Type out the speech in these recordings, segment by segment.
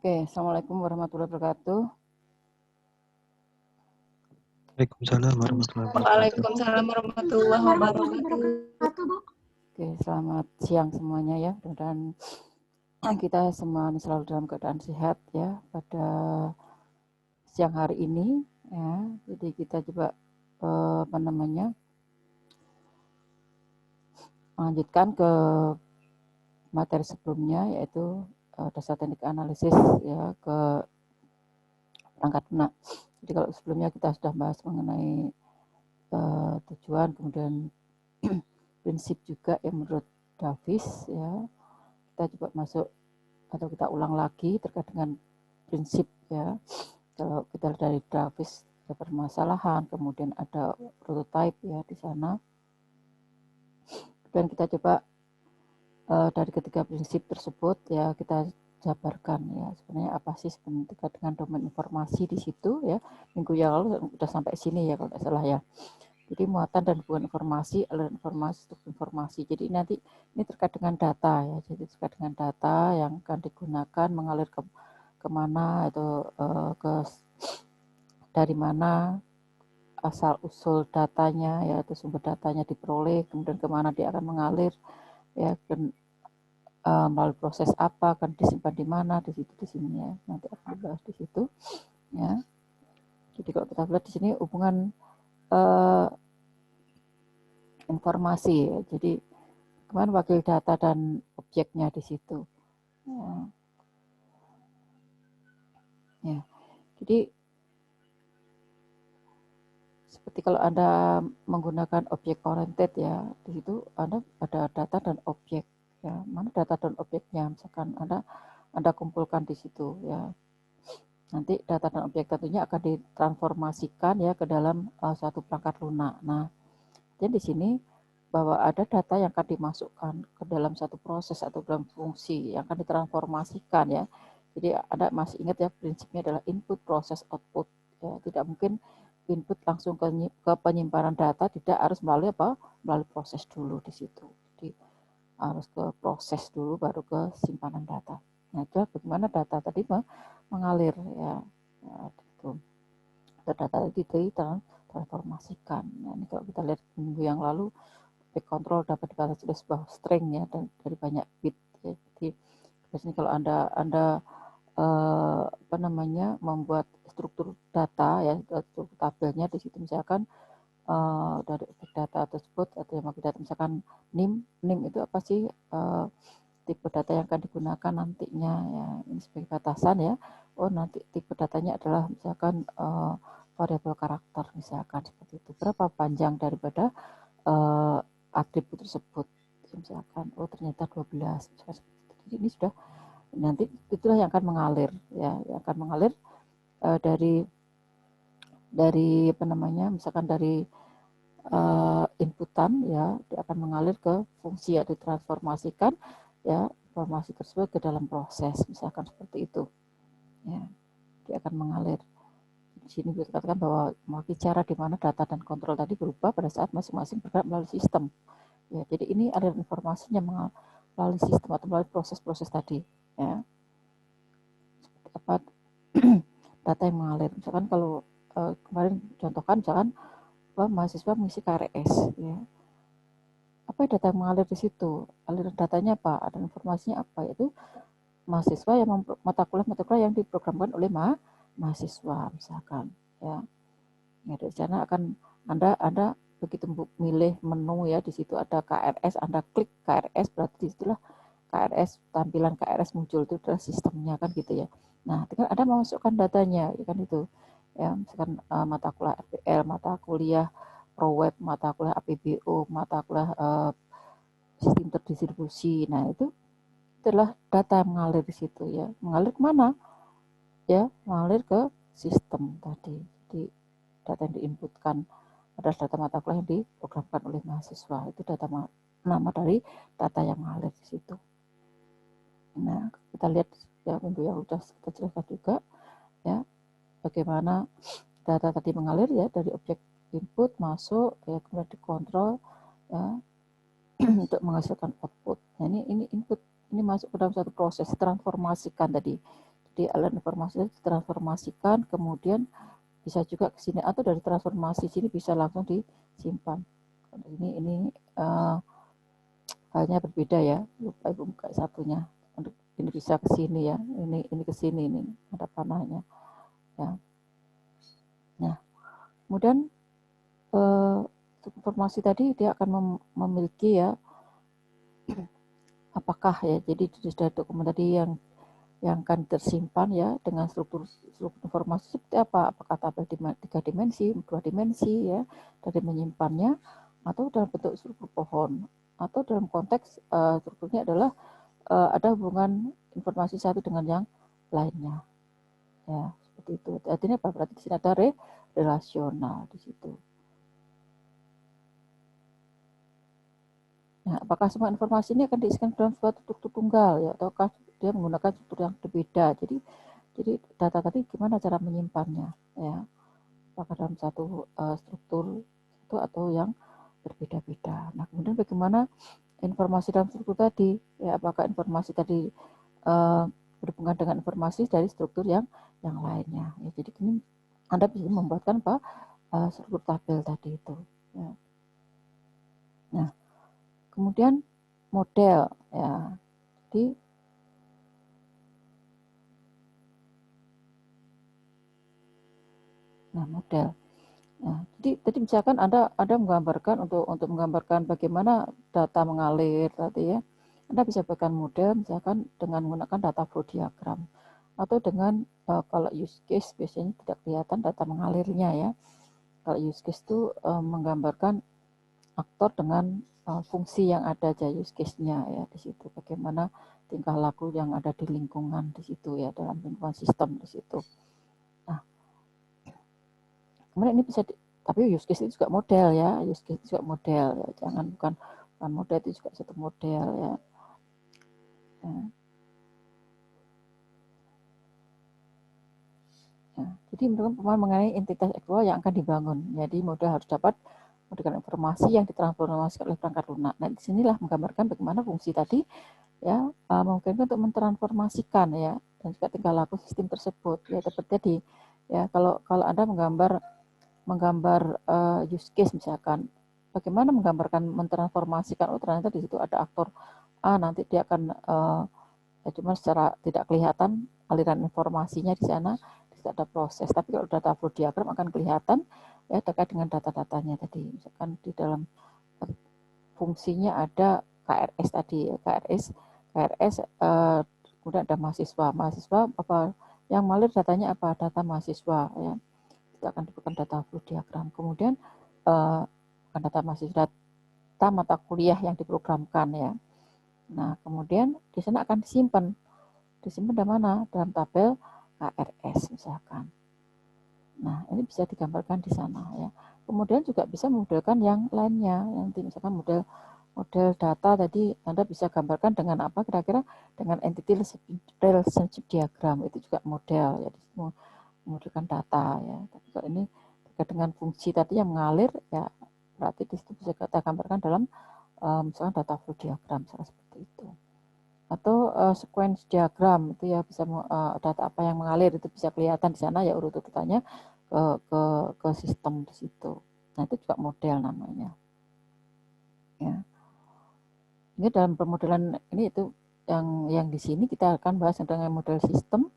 Oke, Assalamualaikum warahmatullahi wabarakatuh. Waalaikumsalam warahmatullahi wabarakatuh. Waalaikumsalam warahmatullahi wabarakatuh. Oke, selamat siang semuanya ya. Dan kita semua selalu dalam keadaan sehat ya pada siang hari ini ya. Jadi kita coba melanjutkan ke materi sebelumnya, yaitu dasar teknik analisis ya ke perangkat lunak. Jadi kalau sebelumnya kita sudah bahas mengenai tujuan, kemudian prinsip juga ya menurut Davis ya. Kita coba masuk atau kita ulang lagi terkait dengan prinsip ya. Kalau kita dari Davis ada permasalahan, kemudian ada prototype ya di sana. Dan kita coba dari ketiga prinsip tersebut ya kita jabarkan ya sebenarnya apa sih sebenarnya terkait dengan domain informasi di situ ya. Minggu yang lalu sudah sampai sini ya kalau tidak salah ya. Jadi muatan dan hubungan informasi, aliran informasi, struktur informasi. Jadi nanti ini terkait dengan data ya. Jadi terkait dengan data yang akan digunakan mengalir ke kemana atau dari mana asal usul datanya ya, atau sumber datanya diperoleh, kemudian kemana dia akan mengalir ya, dan melalui proses apa, akan disimpan di mana, di situ di sini ya. Nanti akan dibahas di situ ya. Jadi kalau kita lihat di sini hubungan informasi ya. Jadi kemarin wakil data dan objeknya di situ. Ya. Jadi seperti kalau Anda menggunakan objek oriented ya, di situ Anda ada data dan objek ya. Mana data dan objeknya? Misalkan Anda kumpulkan di situ ya. Nanti data dan objek tentunya akan ditransformasikan ya ke dalam suatu perangkat lunak. Nah, jadi di sini bahwa ada data yang akan dimasukkan ke dalam satu proses atau dalam fungsi yang akan ditransformasikan ya. Jadi Anda masih ingat ya prinsipnya adalah input, proses, output. Ya, tidak mungkin input langsung ke penyimpanan data, tidak, harus melalui apa? Melalui proses dulu di situ. Jadi harus ke proses dulu baru ke simpanan data. Nah, itu bagaimana data tadi mengalir ya. Nah, itu. Data tadi ditransformasikan. Nah, ini kalau kita lihat minggu yang lalu, objek kontrol dapat dikatakan sudah sebuah string ya, dan dari banyak bit ya. Jadi biasanya kalau anda membuat struktur data ya, struktur tabelnya di situ misalkan dari objek data tersebut atau yang data misalkan NIM itu apa sih tipe data yang akan digunakan nantinya ya, ini sebagai batasan ya. Oh, nanti tipe datanya adalah misalkan variabel karakter misalkan seperti itu. Berapa panjang daripada atribut tersebut misalkan, oh ternyata 12 misalkan seperti itu. Jadi ini sudah, nanti itulah yang akan mengalir ya, yang akan mengalir dari misalkan dari inputan ya, dia akan mengalir ke fungsi ya, ditransformasikan ya informasi tersebut ke dalam proses misalkan seperti itu ya, dia akan mengalir. Di sini dikatakan bahwa bicara di mana data dan kontrol tadi berubah pada saat masing-masing bergerak melalui sistem ya. Jadi ini aliran informasinya melalui sistem atau melalui proses-proses tadi ya. Seperti apa data yang mengalir, misalkan kalau kemarin contohkan misalkan mahasiswa mengisi KRS ya. Apa data yang mengalir di situ? Aliran datanya apa? Ada informasinya apa? Yaitu mahasiswa yang mata kuliah yang diprogramkan oleh mahasiswa misalkan ya. Ya, dari sana akan Anda begitu milih menu ya, di situ ada KRS, Anda klik KRS, berarti disitulah KRS, tampilan KRS muncul, itu adalah sistemnya kan gitu ya. Nah, tinggal Anda memasukkan datanya ya kan itu. Ya, misalkan mata kuliah RPL, mata kuliah ProWeb, mata kuliah APBO, mata kuliah sistem terdistribusi. Nah, itu adalah data yang mengalir di situ ya. Mengalir kemana? Ya, mengalir ke sistem tadi. Jadi data yang diinputkan adalah data mata kuliah yang diprogramkan oleh mahasiswa. Itu data nama dari data yang mengalir di situ. Nah, kita lihat ya minggu yang sudah kita jelaskan juga ya, bagaimana data tadi mengalir ya dari objek input masuk ya, kemudian dikontrol ya untuk menghasilkan output. Nah, ini input, ini masuk ke dalam satu proses transformasikan tadi. Jadi Jadi aliran informasi ditransformasikan, kemudian bisa juga ke sini, atau dari transformasi sini bisa langsung disimpan. Ini halnya berbeda ya. Lupa Ibu buka satunya. Ini bisa ke sini ya. Ini ke sini, ini ada panahnya. Ya. Nah, kemudian informasi tadi dia akan memiliki ya, apakah ya, jadi dari dokumen tadi yang akan tersimpan ya dengan struktur informasi seperti apa, apakah tabel 3 dimensi, 2 dimensi ya, dari menyimpannya, atau dalam bentuk struktur pohon, atau dalam konteks strukturnya adalah ada hubungan informasi satu dengan yang lainnya ya, seperti itu. Artinya apa? Berarti di sini ada relasional di situ. Nah, apakah semua informasi ini akan diisikan dalam suatu struktur tunggal ya, ataukah dia menggunakan struktur yang berbeda? Jadi data tadi gimana cara menyimpannya ya? Apakah dalam satu struktur itu atau yang berbeda-beda? Nah, kemudian bagaimana informasi dalam struktur tadi? Ya, apakah informasi tadi berhubungan dengan informasi dari struktur yang lainnya? Ya, jadi ini Anda bisa membuatkan apa? Struktur tabel tadi itu. Ya. Nah, kemudian model ya. Jadi model. Nah, jadi tadi misalkan Anda menggambarkan untuk menggambarkan bagaimana data mengalir tadi ya. Anda bisa buatkan model misalkan dengan menggunakan data flow diagram, atau dengan kalau use case biasanya tidak kelihatan data mengalirnya ya. Kalau use case itu menggambarkan aktor dengan fungsi yang ada aja use case-nya ya di situ. Bagaimana tingkah laku yang ada di lingkungan di situ ya, dalam lingkungan sistem di situ. Nah, kemudian ini bisa tapi use case itu juga model ya, use case itu juga model ya, jangan bukan model, itu juga satu model ya. Jadi merupakan mengenai entitas SQL yang akan dibangun. Jadi model harus dapat memberikan informasi yang ditransformasikan oleh perangkat lunak. Nah, disinilah menggambarkan bagaimana fungsi tadi ya memungkinkan untuk mentransformasikan ya, dan juga tingkah laku sistem tersebut ya, seperti tadi ya. Kalau Anda menggambar use case misalkan, bagaimana menggambarkan mentransformasikan, oh ternyata di situ ada aktor A, nanti dia akan ya cuma secara tidak kelihatan aliran informasinya di sana, tidak ada proses. Tapi kalau data flow diagram akan kelihatan ya terkait dengan data-datanya tadi. Misalkan di dalam fungsinya ada KRS tadi ya, KRS kemudian ada mahasiswa apa yang mengalir datanya, apa data mahasiswa ya, itu akan diberikan data flow diagram. Kemudian bukan data mahasiswa, data mata kuliah yang diprogramkan ya. Nah, kemudian di sana akan disimpan di mana? Dalam tabel KRS misalkan. Nah, ini bisa digambarkan di sana ya. Kemudian juga bisa memodelkan yang lainnya. Nanti misalkan model data tadi Anda bisa gambarkan dengan apa? Kira-kira dengan entity relationship diagram, itu juga model ya. Memodelkan data ya. Tapi kalau ini terkait dengan fungsi tadi yang mengalir ya, berarti di situ bisa kita gambarkan dalam misalkan data flow diagram seperti itu. Atau sequence diagram itu ya, bisa data apa yang mengalir itu bisa kelihatan di sana ya, urut-urutannya ke sistem di situ. Nah, itu juga model namanya. Ya. Ini dalam pemodelan ini itu yang di sini kita akan bahas tentang model sistem,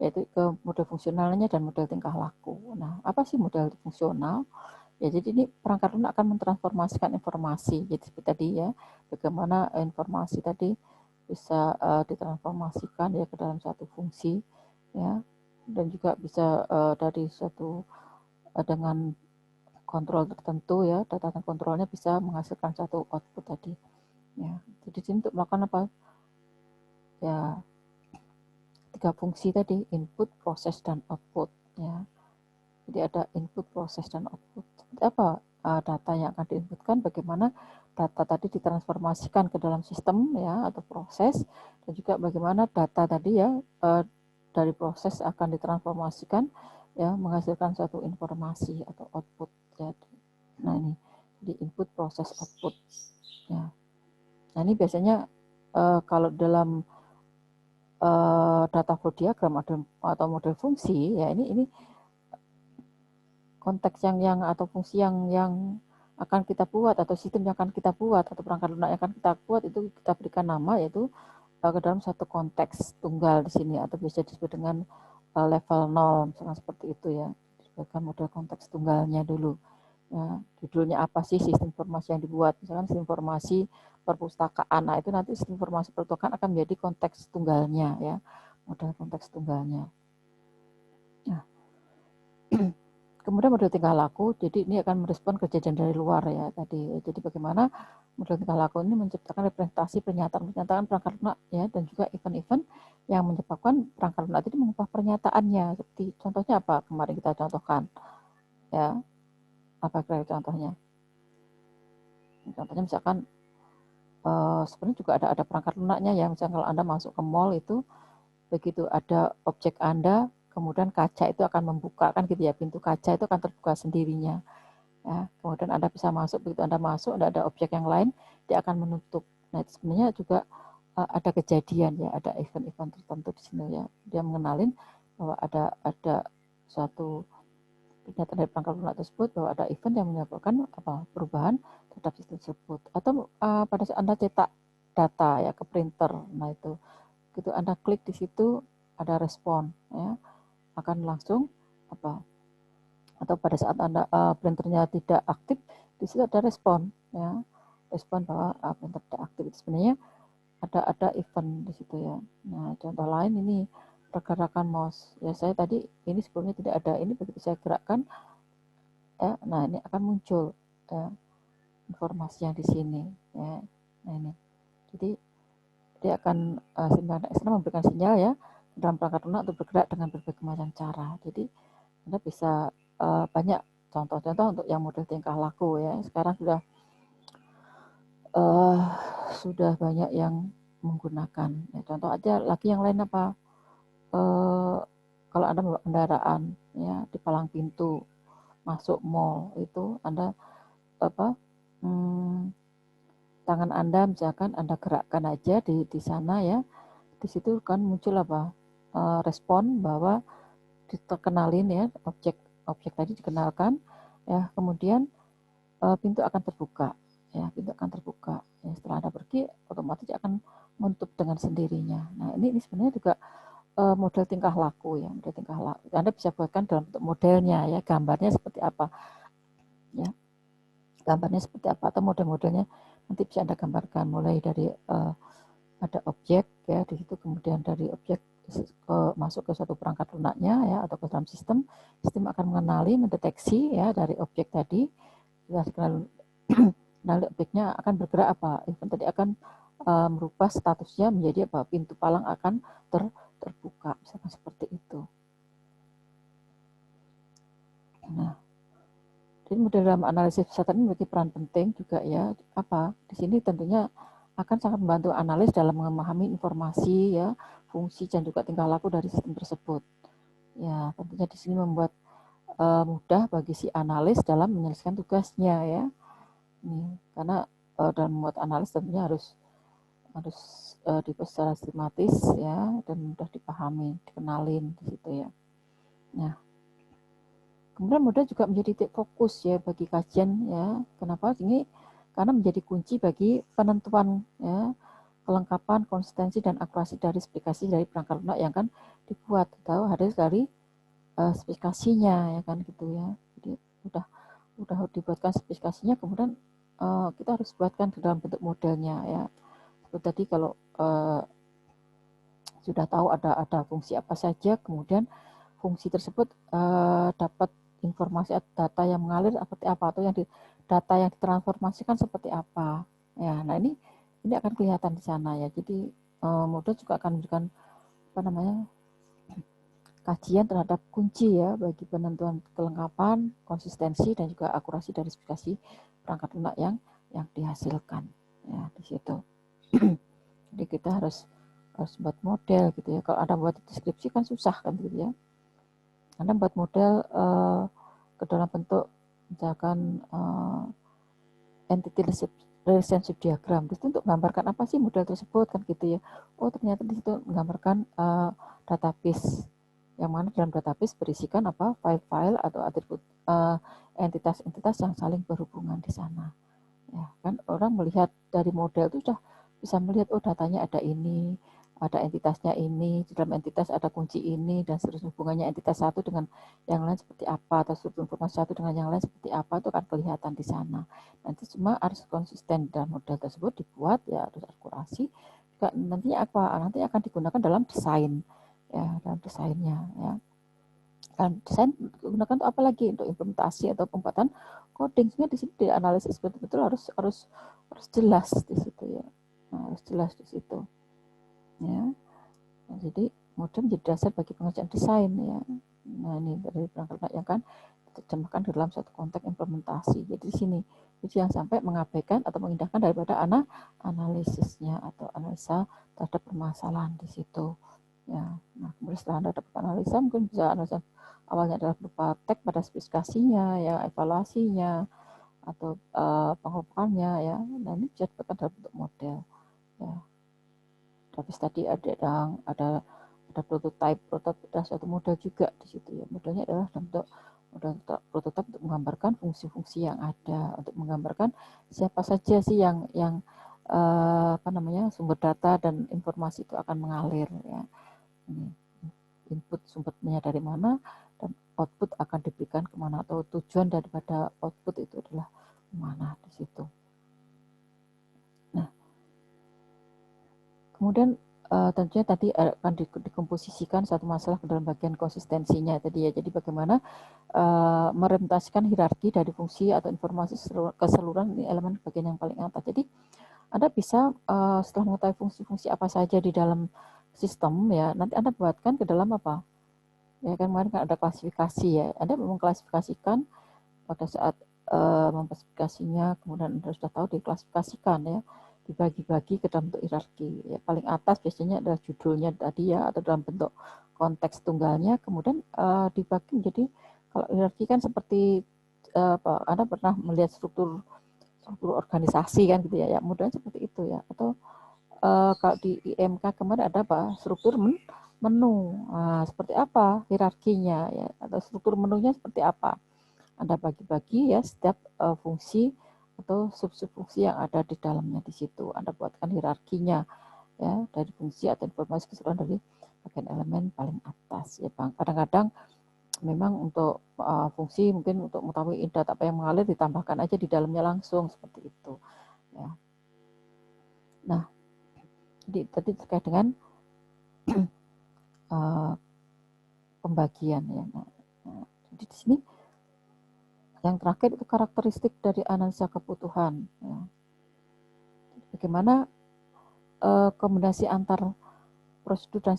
yaitu ke model fungsionalnya dan model tingkah laku. Nah, apa sih model fungsional? Ya, jadi ini perangkat lunak akan mentransformasikan informasi. Jadi seperti tadi ya, bagaimana informasi tadi bisa ditransformasikan ya ke dalam satu fungsi ya, dan juga bisa dari suatu dengan kontrol tertentu ya, data dan kontrolnya bisa menghasilkan satu output tadi ya. Jadi sini untuk melakukan apa ya, 3 fungsi tadi, input, proses, dan output ya. Jadi ada input, proses, dan output. Seperti apa data yang akan diinputkan, bagaimana data tadi ditransformasikan ke dalam sistem ya atau proses, dan juga bagaimana data tadi ya dari proses akan ditransformasikan ya menghasilkan suatu informasi atau output ya. Nah, ini di input, proses, output ya. Nah, ini biasanya kalau dalam data flow diagram atau model fungsi, ya ini konteks yang atau fungsi yang akan kita buat atau sistem yang akan kita buat atau perangkat lunak yang akan kita buat itu kita berikan nama yaitu ke dalam satu konteks tunggal di sini atau bisa disebut dengan level 0 misalkan seperti itu ya. Disebutkan model konteks tunggalnya dulu. Ya, judulnya apa sih sistem informasi yang dibuat? Misalkan sistem informasi perpustakaan. Nah, itu nanti sistem informasi perpustakaan akan menjadi konteks tunggalnya ya. Model konteks tunggalnya. Nah, kemudian model tingkah laku, jadi ini akan merespon kejadian dari luar ya tadi. Jadi bagaimana model tingkah laku ini menciptakan representasi pernyataan perangkat lunak ya dan juga event-event yang menyebabkan perangkat lunak itu mengubah pernyataannya. Seperti contohnya apa kemarin kita contohkan ya. Apa kira contohnya? Contohnya misalkan sebenarnya juga ada perangkat lunaknya ya. Misalkan kalau Anda masuk ke mall itu begitu ada objek Anda kemudian kaca itu akan membuka kan gitu ya, pintu kaca itu akan terbuka sendirinya ya. Kemudian Anda bisa masuk, begitu Anda masuk ada objek yang lain dia akan menutup. Nah itu sebenarnya juga ada kejadian ya, ada event-event tertentu di sini ya, dia mengenalin bahwa ada suatu pernyataan dari perangkat lunak tersebut bahwa ada event yang menyebabkan perubahan terhadap sistem tersebut. Atau pada saat Anda cetak data ya ke printer, nah itu gitu Anda klik di situ ada respon ya, akan langsung atau pada saat Anda printernya tidak aktif di situ ada respon ya, respon bahwa printer tidak aktif. Itu sebenarnya ada event di situ ya. Nah contoh lain ini pergerakan mouse ya, saya tadi ini sebelumnya tidak ada, ini begitu saya gerakkan ya, nah ini akan muncul ya, informasi yang di sini ya. Nah ini jadi dia akan sinyal eksternal memberikan sinyal ya dalam perangkat lunak untuk bergerak dengan berbagai macam cara. Jadi Anda bisa banyak contoh-contoh untuk yang model tingkah laku ya. Sekarang sudah banyak yang menggunakan. Ya, contoh aja lagi yang lain apa? Kalau Anda membawa kendaraan ya di palang pintu masuk mall itu Anda tangan Anda misalkan Anda gerakkan aja di sana ya. Di situ kan muncul respon bahwa diterkenalin ya, objek tadi dikenalkan ya, kemudian pintu akan terbuka ya, pintu akan terbuka ya, setelah Anda pergi otomatis akan menutup dengan sendirinya. Nah ini sebenarnya juga model tingkah laku ya, model tingkah laku Anda bisa buatkan dalam bentuk modelnya ya, gambarnya seperti apa ya, gambarnya seperti apa atau model-modelnya nanti bisa Anda gambarkan mulai dari ada objek ya di situ, kemudian dari objek masuk ke suatu perangkat lunaknya ya atau ke dalam sistem akan mengenali, mendeteksi ya dari objek tadi ya, kenali objeknya akan bergerak event tadi akan merubah statusnya menjadi pintu palang akan terbuka misalkan seperti itu. Nah jadi model dalam analisis kesehatan ini memiliki peran penting juga ya, di sini tentunya akan sangat membantu analis dalam memahami informasi ya, fungsi dan juga tingkah laku dari sistem tersebut. Ya, tentunya di sini membuat mudah bagi si analis dalam menyelesaikan tugasnya ya. Ini karena dalam membuat analis tentunya harus dibuat secara sistematis ya dan mudah dipahami, dikenalin di situ ya. Nah, kemudian model juga menjadi titik fokus ya bagi kajian ya. Kenapa? Ini karena menjadi kunci bagi penentuan ya, kelengkapan, konsistensi dan akurasi dari spesifikasi dari perangkat lunak yang kan dibuat atau harus dari spesifikasinya ya kan gitu ya. Jadi udah dibuatkan spesifikasinya, kemudian kita harus buatkan di dalam bentuk modelnya ya. Seperti tadi kalau sudah tahu ada fungsi apa saja, kemudian fungsi tersebut dapat informasi atau data yang mengalir seperti apa atau data yang ditransformasikan seperti apa ya. Nah ini akan kelihatan di sana ya. Jadi model juga akan memberikan kajian terhadap kunci ya bagi penentuan kelengkapan, konsistensi dan juga akurasi dari spesifikasi perangkat lunak yang dihasilkan ya di situ. Jadi kita harus buat model gitu ya. Kalau Anda buat deskripsi kan susah kan gitu ya. Anda buat model ke dalam bentuk misalkan entity relationship diagram. Terus untuk menggambarkan apa sih model tersebut kan gitu ya. Oh ternyata di situ menggambarkan database, yang mana dalam database berisikan apa file-file atau atribut entitas-entitas yang saling berhubungan di sana. Ya kan orang melihat dari model itu sudah bisa melihat oh datanya ada ini, ada entitasnya ini, di dalam entitas ada kunci ini, dan seterusnya hubungannya entitas satu dengan yang lain seperti apa, atau struktur informasi satu dengan yang lain seperti apa, itu akan kelihatan di sana. Nanti cuma harus konsisten dan model tersebut dibuat, ya harus akurasi. Juga nantinya apa? Nanti akan digunakan dalam desain, ya dalam desainnya, ya. Dalam desain digunakan untuk apa lagi? Untuk implementasi atau pembuatan coding. Sehingga di sini dianalisis betul-betul harus jelas di situ ya. Nah, harus jelas di situ. Ya. Nah, jadi model menjadi dasar bagi pengerjaan desain ya. Nah ini dari perangkat yang kan diterjemahkan dalam suatu konteks implementasi. Jadi di sini itu yang sampai mengabaikan atau mengindahkan daripada analisisnya atau analisa terhadap permasalahan di situ. Ya, nah kemudian setelah Anda dapat analisa, mungkin bisa analisa awalnya adalah berupa teks pada spesifikasinya, ya evaluasinya atau pengelompokannya ya. Nah ini bisa dapatkan dalam bentuk model. Ya. Tapi tadi ada prototype adalah suatu model juga di situ ya. Modelnya adalah bentuk model prototype untuk menggambarkan fungsi-fungsi yang ada, untuk menggambarkan siapa saja sih yang sumber data dan informasi itu akan mengalir ya. Ini input sumbernya dari mana dan output akan diberikan kemana, atau tujuan daripada output itu adalah kemana di situ. Nah, kemudian tentunya tadi akan dikomposisikan satu masalah ke dalam bagian konsistensinya tadi ya. Jadi bagaimana merepresentasikan hierarki dari fungsi atau informasi keseluruhan elemen bagian yang paling atas. Jadi Anda bisa setelah mengetahui fungsi-fungsi apa saja di dalam sistem ya, nanti Anda buatkan ke dalam apa? Ya kan kemarin kan ada klasifikasi ya. Anda mengklasifikasikan pada saat memklasifikasinya, kemudian Anda sudah tahu diklasifikasikan ya, dibagi-bagi ke dalam bentuk hierarki. Ya, paling atas biasanya adalah judulnya tadi ya, atau dalam bentuk konteks tunggalnya, kemudian dibagi menjadi, kalau hierarki kan seperti Anda pernah melihat struktur organisasi kan gitu ya, mudah seperti itu ya. Atau kalau di IMK kemarin ada apa? Struktur menu. Nah, seperti apa hierarkinya ya, atau struktur menunya seperti apa? Anda bagi-bagi ya setiap fungsi atau sub-fungsi yang ada di dalamnya di situ. Anda buatkan hierarkinya ya dari fungsi atau informasi keseluruhan dari bagian elemen paling atas ya Bang. Kadang-kadang memang untuk fungsi mungkin untuk mengetahui data apa yang mengalir ditambahkan aja di dalamnya langsung seperti itu ya. Nah, jadi tadi terkait dengan pembagian ya. Nah, jadi di sini yang terakhir itu karakteristik dari analisa kebutuhan. Ya. Bagaimana kombinasi antar prosedur dan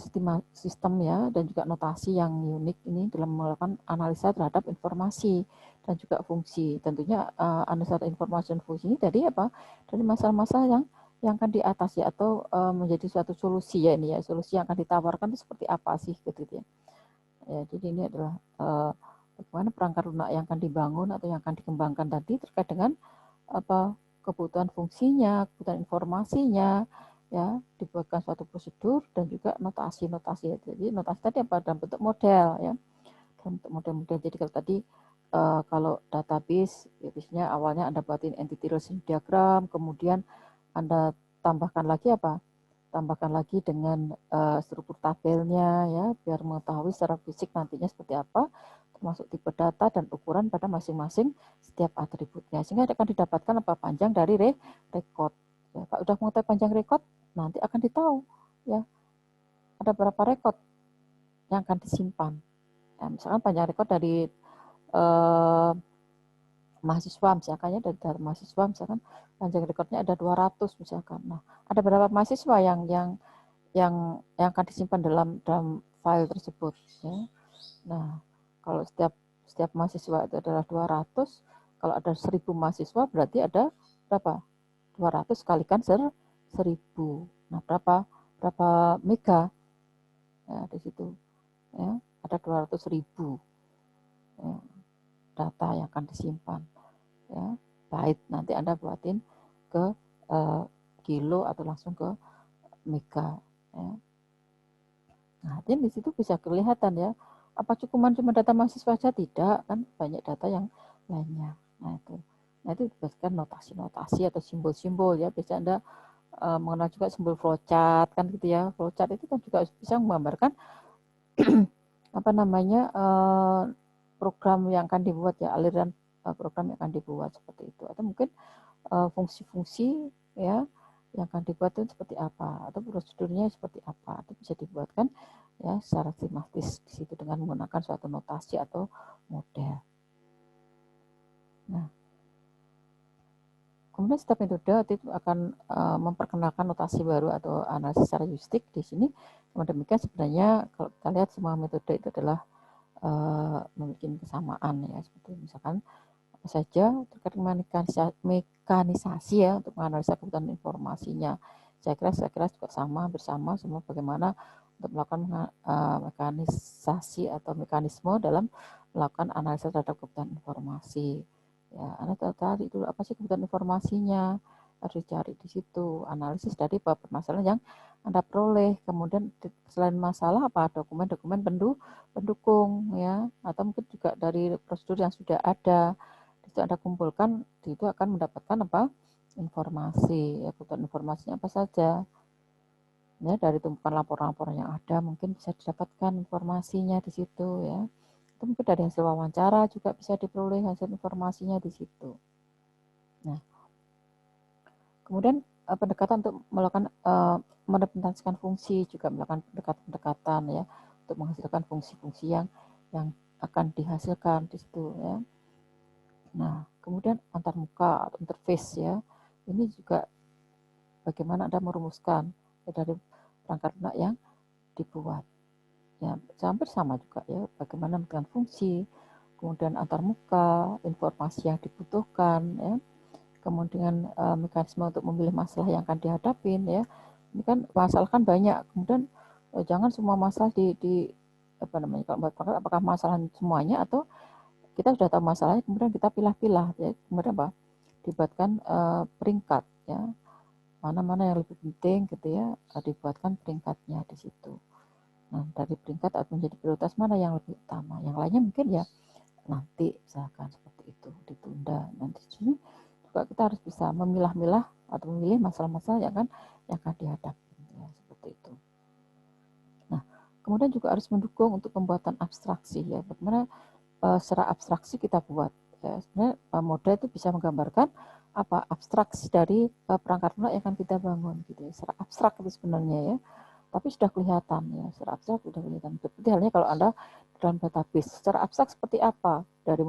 sistem ya, dan juga notasi yang unik ini dalam melakukan analisa terhadap informasi dan juga fungsi. Tentunya analisa informasi dan fungsi ini dari apa? Dari masalah-masalah yang akan diatasi atau menjadi suatu solusi ya ini ya. Solusi yang akan ditawarkan itu seperti apa sih gitu ya. Ya, jadi ini adalah bagaimana perangkat lunak yang akan dibangun atau yang akan dikembangkan tadi terkait dengan apa kebutuhan fungsinya, kebutuhan informasinya, ya dibuatkan suatu prosedur dan juga notasi-notasi. Jadi notasi tadi apa dalam bentuk model ya, dalam bentuk model-model. Jadi kalau tadi kalau database ya biasanya awalnya Anda buatin entity relationship diagram, kemudian Anda tambahkan lagi apa? Tambahkan lagi dengan struktur tabelnya ya, biar mengetahui secara fisik nantinya seperti apa, termasuk tipe data dan ukuran pada masing-masing setiap atributnya, sehingga akan didapatkan apa panjang dari record. Ya, Pak udah mengetahui panjang record, nanti akan ditahu ya ada berapa record yang akan disimpan. Ya, misalkan panjang record dari mahasiswa misalkan ya, dari data mahasiswa misalkan panjang rekornya ada 200 misalkan. Nah, ada berapa mahasiswa yang akan disimpan dalam file tersebut ya. Nah, kalau setiap mahasiswa itu adalah 200, kalau ada 1000 mahasiswa berarti ada berapa? 200 kalikan 1000. Nah, berapa mega? Ya, di situ ya, ada 200.000 ya, data yang akan disimpan ya. Byte nanti Anda buatin ke kilo atau langsung ke mega. Ya. Nah, jadi di situ bisa kelihatan ya, apa cuma data mahasiswa saja? Tidak, kan banyak data yang lainnya. Nah itu diberikan notasi-notasi atau simbol-simbol ya. Biasanya Anda mengenal juga simbol flowchart kan gitu ya. Flowchart itu kan juga bisa menggambarkan apa namanya program yang akan dibuat ya, aliran program yang akan dibuat seperti itu, atau mungkin fungsi-fungsi ya yang akan dibuat itu seperti apa, atau prosedurnya seperti apa, itu bisa dibuatkan ya secara sistematis di situ dengan menggunakan suatu notasi atau model. Nah, kemudian setiap metode itu akan memperkenalkan notasi baru atau analisis secara heuristik di sini. Dengan demikian sebenarnya kalau kita lihat semua metode itu adalah memiliki kesamaan ya, seperti misalkan apa saja terkait mekanisasi ya untuk menganalisa kebutuhan informasinya. Saya kira juga sama bersama semua bagaimana untuk melakukan mekanisasi atau mekanisme dalam melakukan analisa terhadap kebutuhan informasi. Ya, Anda cari dulu apa sih kebutuhan informasinya, harus dicari di situ, analisis dari permasalahan yang Anda peroleh. Kemudian selain masalah apa dokumen-dokumen pendukung ya, atau mungkin juga dari prosedur yang sudah ada. Itu Anda kumpulkan, itu akan mendapatkan apa? Informasi. Ya, kebutuhan informasinya apa saja. Ya, dari tumpukan laporan-laporan yang ada mungkin bisa didapatkan informasinya di situ ya. Itu mungkin dari hasil wawancara juga bisa diperoleh hasil informasinya di situ. Nah, kemudian pendekatan untuk melakukan merepresentasikan fungsi juga melakukan pendekatan ya untuk menghasilkan fungsi-fungsi yang akan dihasilkan di situ ya. Nah, kemudian antarmuka atau interface ya, ini juga bagaimana Anda merumuskan ya, dari perangkat lunak yang dibuat. Ya, hampir sama juga ya, bagaimana dengan fungsi, kemudian antarmuka, informasi yang dibutuhkan ya, kemudian mekanisme untuk memilih masalah yang akan dihadapin ya. Ini kan masalah kan banyak, kemudian jangan semua masalah di apa namanya, kalau buat perangkat apakah masalah semuanya atau kita sudah tahu masalahnya kemudian kita pilah-pilah ya, kemudian apa dibuatkan peringkat ya, mana-mana yang lebih penting gitu ya, dibuatkan peringkatnya di situ. Nah, dari peringkat atau menjadi prioritas mana yang lebih utama, yang lainnya mungkin ya nanti misalkan seperti itu ditunda. Nanti di sini juga kita harus bisa memilah-milah atau memilih masalah-masalah yang akan dihadapi ya, seperti itu. Nah, kemudian juga harus mendukung untuk pembuatan abstraksi ya, bagaimana secara abstraksi kita buat ya. Sebenarnya model itu bisa menggambarkan apa abstraksi dari perangkat lunak yang akan kita bangun gitu ya, secara abstrak itu sebenarnya ya, tapi sudah kelihatan ya, secara abstrak sudah kelihatan. Seperti halnya kalau Anda dalam database, secara abstrak seperti apa dari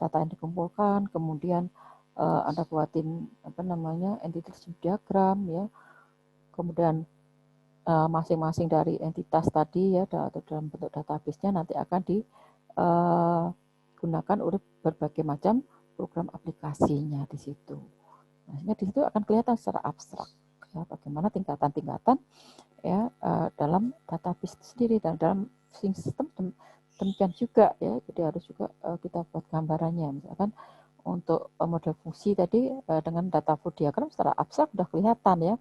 data yang dikumpulkan, kemudian Anda buatin apa namanya entity diagram ya, kemudian masing-masing dari entitas tadi ya atau dalam bentuk database-nya nanti akan digunakan oleh berbagai macam program aplikasinya di situ. Nah, sehingga di situ akan kelihatan secara abstrak ya, bagaimana tingkatan-tingkatan ya dalam database itu sendiri dan dalam sistem demikian juga ya. Jadi harus juga kita buat gambarannya, misalkan untuk model fungsi tadi dengan data flow diagram secara abstrak sudah kelihatan ya,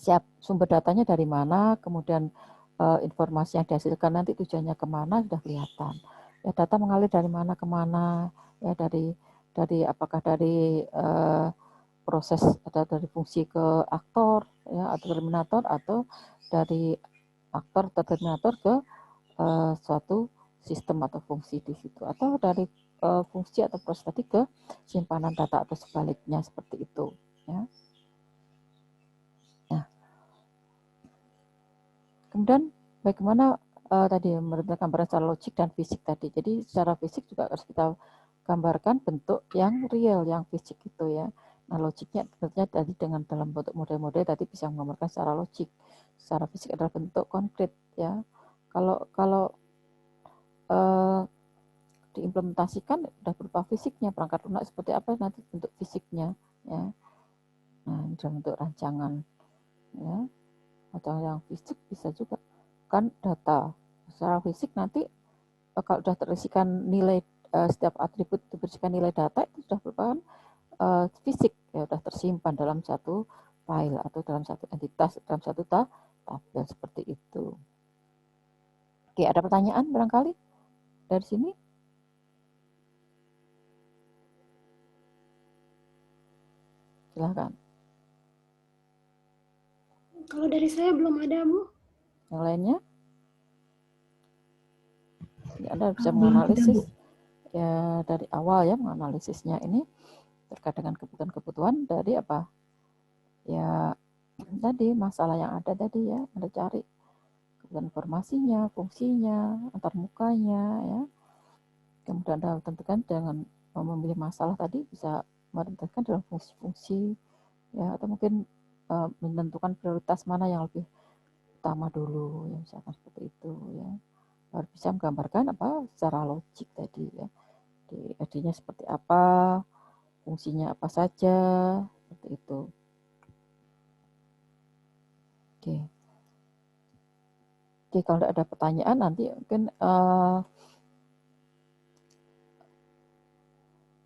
siap sumber datanya dari mana, kemudian informasi yang dihasilkan nanti tujuannya kemana sudah kelihatan. Ya, data mengalir dari mana kemana, ya dari apakah dari proses atau dari fungsi ke aktor ya atau terminator, atau dari aktor atau terminator ke suatu sistem atau fungsi di situ, atau dari fungsi atau proses tadi ke simpanan data atau sebaliknya seperti itu ya. Kemudian bagaimana tadi memberikan gambaran secara logik dan fisik tadi. Jadi secara fisik juga harus kita gambarkan bentuk yang real, yang fisik itu ya. Nah, logiknya tentunya tadi dengan dalam bentuk model-model tadi bisa menggambarkan secara logik. Secara fisik adalah bentuk konkret ya. Kalau diimplementasikan sudah berupa fisiknya, perangkat lunak seperti apa nanti bentuk fisiknya ya. Nah, dalam bentuk rancangan ya. Atau yang fisik bisa juga kan data secara fisik nanti kalau sudah terisikan nilai setiap atribut itu berisikan nilai data, itu sudah merupakan fisik, ya sudah tersimpan dalam satu file atau dalam satu entitas, dalam satu tabel seperti itu. Oke, ada pertanyaan barangkali dari sini? Silahkan. Kalau dari saya belum ada, Bu. Yang lainnya? Ya, Anda bisa menganalisis ya dari awal ya, menganalisisnya ini terkait dengan kebutuhan-kebutuhan dari apa? Ya tadi masalah yang ada tadi ya, Anda cari kebutuhan informasinya, fungsinya, antarmukanya ya. Kemudian Anda tentukan dengan memilih masalah tadi bisa menentukan dalam fungsi-fungsi ya, atau mungkin menentukan prioritas mana yang lebih utama dulu ya, misalkan seperti itu ya. Baru bisa menggambarkan apa secara logik tadi ya. ID-nya seperti apa, fungsinya apa saja, seperti itu. Oke. Oke, kalau ada pertanyaan nanti mungkin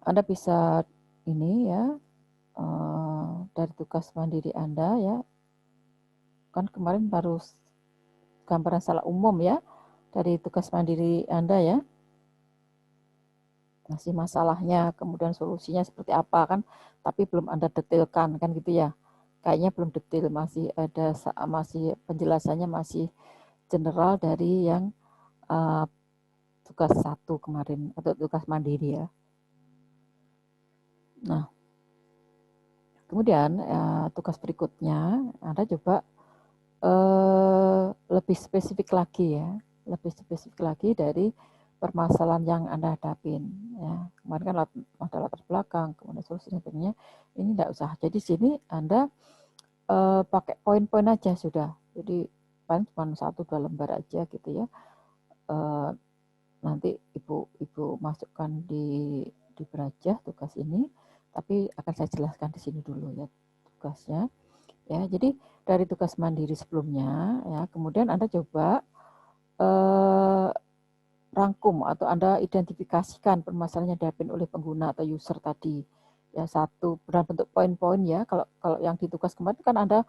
Anda bisa ini ya, dari tugas mandiri Anda ya, kan kemarin baru gambaran salah umum ya, dari tugas mandiri Anda ya, ngasih masalahnya, kemudian solusinya seperti apa kan, tapi belum Anda detailkan kan gitu ya, kayaknya belum detail, masih penjelasannya masih general dari yang tugas 1 kemarin atau tugas mandiri ya. Nah, kemudian tugas berikutnya Anda coba lebih spesifik lagi ya, lebih spesifik lagi dari permasalahan yang Anda hadapin ya. Kemarin kan ada latar belakang, kemudian solusi dan sebagainya. Ini tidak usah. Jadi sini Anda pakai poin-poin aja sudah. Jadi paling cuma 1-2 lembar aja gitu ya. Nanti ibu masukkan di Brajah tugas ini, tapi akan saya jelaskan di sini dulu ya tugasnya. Ya, jadi dari tugas mandiri sebelumnya ya, kemudian Anda coba rangkum atau Anda identifikasikan permasalahan yang dihadapi oleh pengguna atau user tadi. Ya, satu dalam bentuk poin-poin ya. Kalau yang di tugas kemarin kan Anda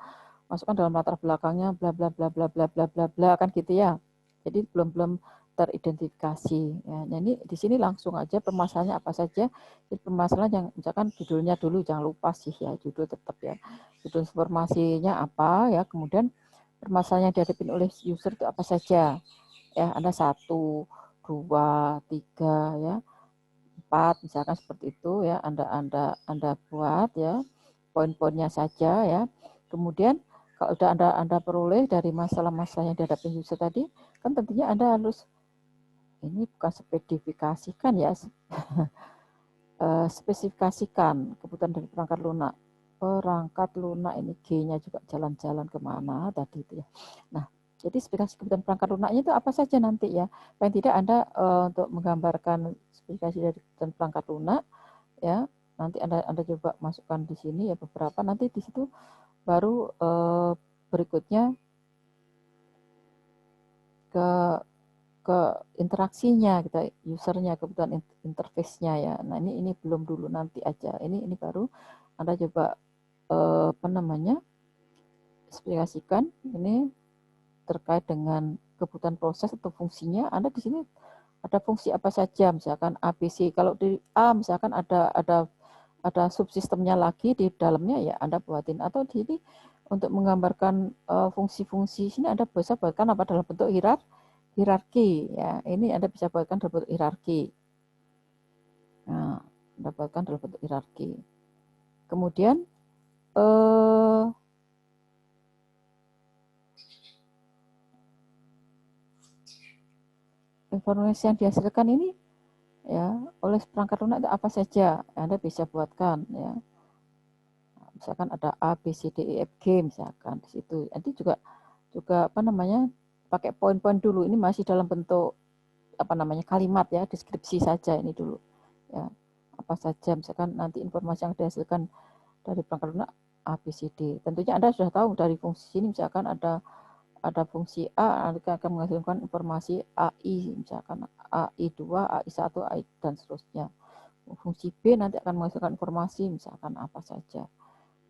masukkan dalam latar belakangnya bla bla bla bla bla bla bla bla kan gitu ya. Jadi belum teridentifikasi ya. Nah, ini di sini langsung aja permasalahannya apa saja. Jadi permasalahan yang misalkan judulnya dulu, jangan lupa sih ya, judul tetap ya. Judul informasinya apa ya, kemudian permasalahan yang dihadapi oleh user itu apa saja. Ya, Anda 1, 2, 3 ya. 4 misalkan seperti itu ya, Anda buat ya poin-poinnya saja ya. Kemudian kalau sudah Anda peroleh dari masalah-masalah yang dihadapi user tadi, kan tentunya Anda harus, ini bukan spesifikasikan ya, spesifikasikan kebutuhan dari perangkat lunak. Perangkat lunak ini G-nya juga jalan-jalan kemana tadi itu ya. Nah, jadi spesifikasi kebutuhan perangkat lunaknya itu apa saja nanti ya. Paling tidak Anda untuk menggambarkan spesifikasi dari kebutuhan perangkat lunak ya, nanti Anda coba masukkan di sini ya beberapa, nanti di situ baru berikutnya ke interaksinya kita usernya, kebutuhan interface-nya ya. Nah, ini belum dulu, nanti aja. Ini baru Anda coba apa namanya? Spesifikasikan ini terkait dengan kebutuhan proses atau fungsinya. Anda di sini ada fungsi apa saja, misalkan ABC. Kalau di A misalkan ada subsistemnya lagi di dalamnya ya Anda buatin, atau di sini untuk menggambarkan fungsi-fungsi sini Anda bisa buatkan apa dalam bentuk hierarki ya. Ini Anda bisa buatkan dalam bentuk hierarki. Nah, Anda buatkan dalam bentuk hierarki. Kemudian informasi yang dihasilkan ini ya oleh perangkat lunak itu apa saja Anda bisa buatkan ya. Misalkan ada A, B, C, D, E, F, G misalkan di situ. Nanti juga apa namanya, pakai poin-poin dulu. Ini masih dalam bentuk apa namanya, kalimat ya, deskripsi saja ini dulu. Ya, apa saja misalkan nanti informasi yang dihasilkan dari perangkat lunak A, B, C, D. Tentunya Anda sudah tahu dari fungsi ini, misalkan ada fungsi A, Anda akan menghasilkan informasi AI, misalkan AI2, AI1, AI dan seterusnya. Fungsi B nanti akan menghasilkan informasi, misalkan apa saja.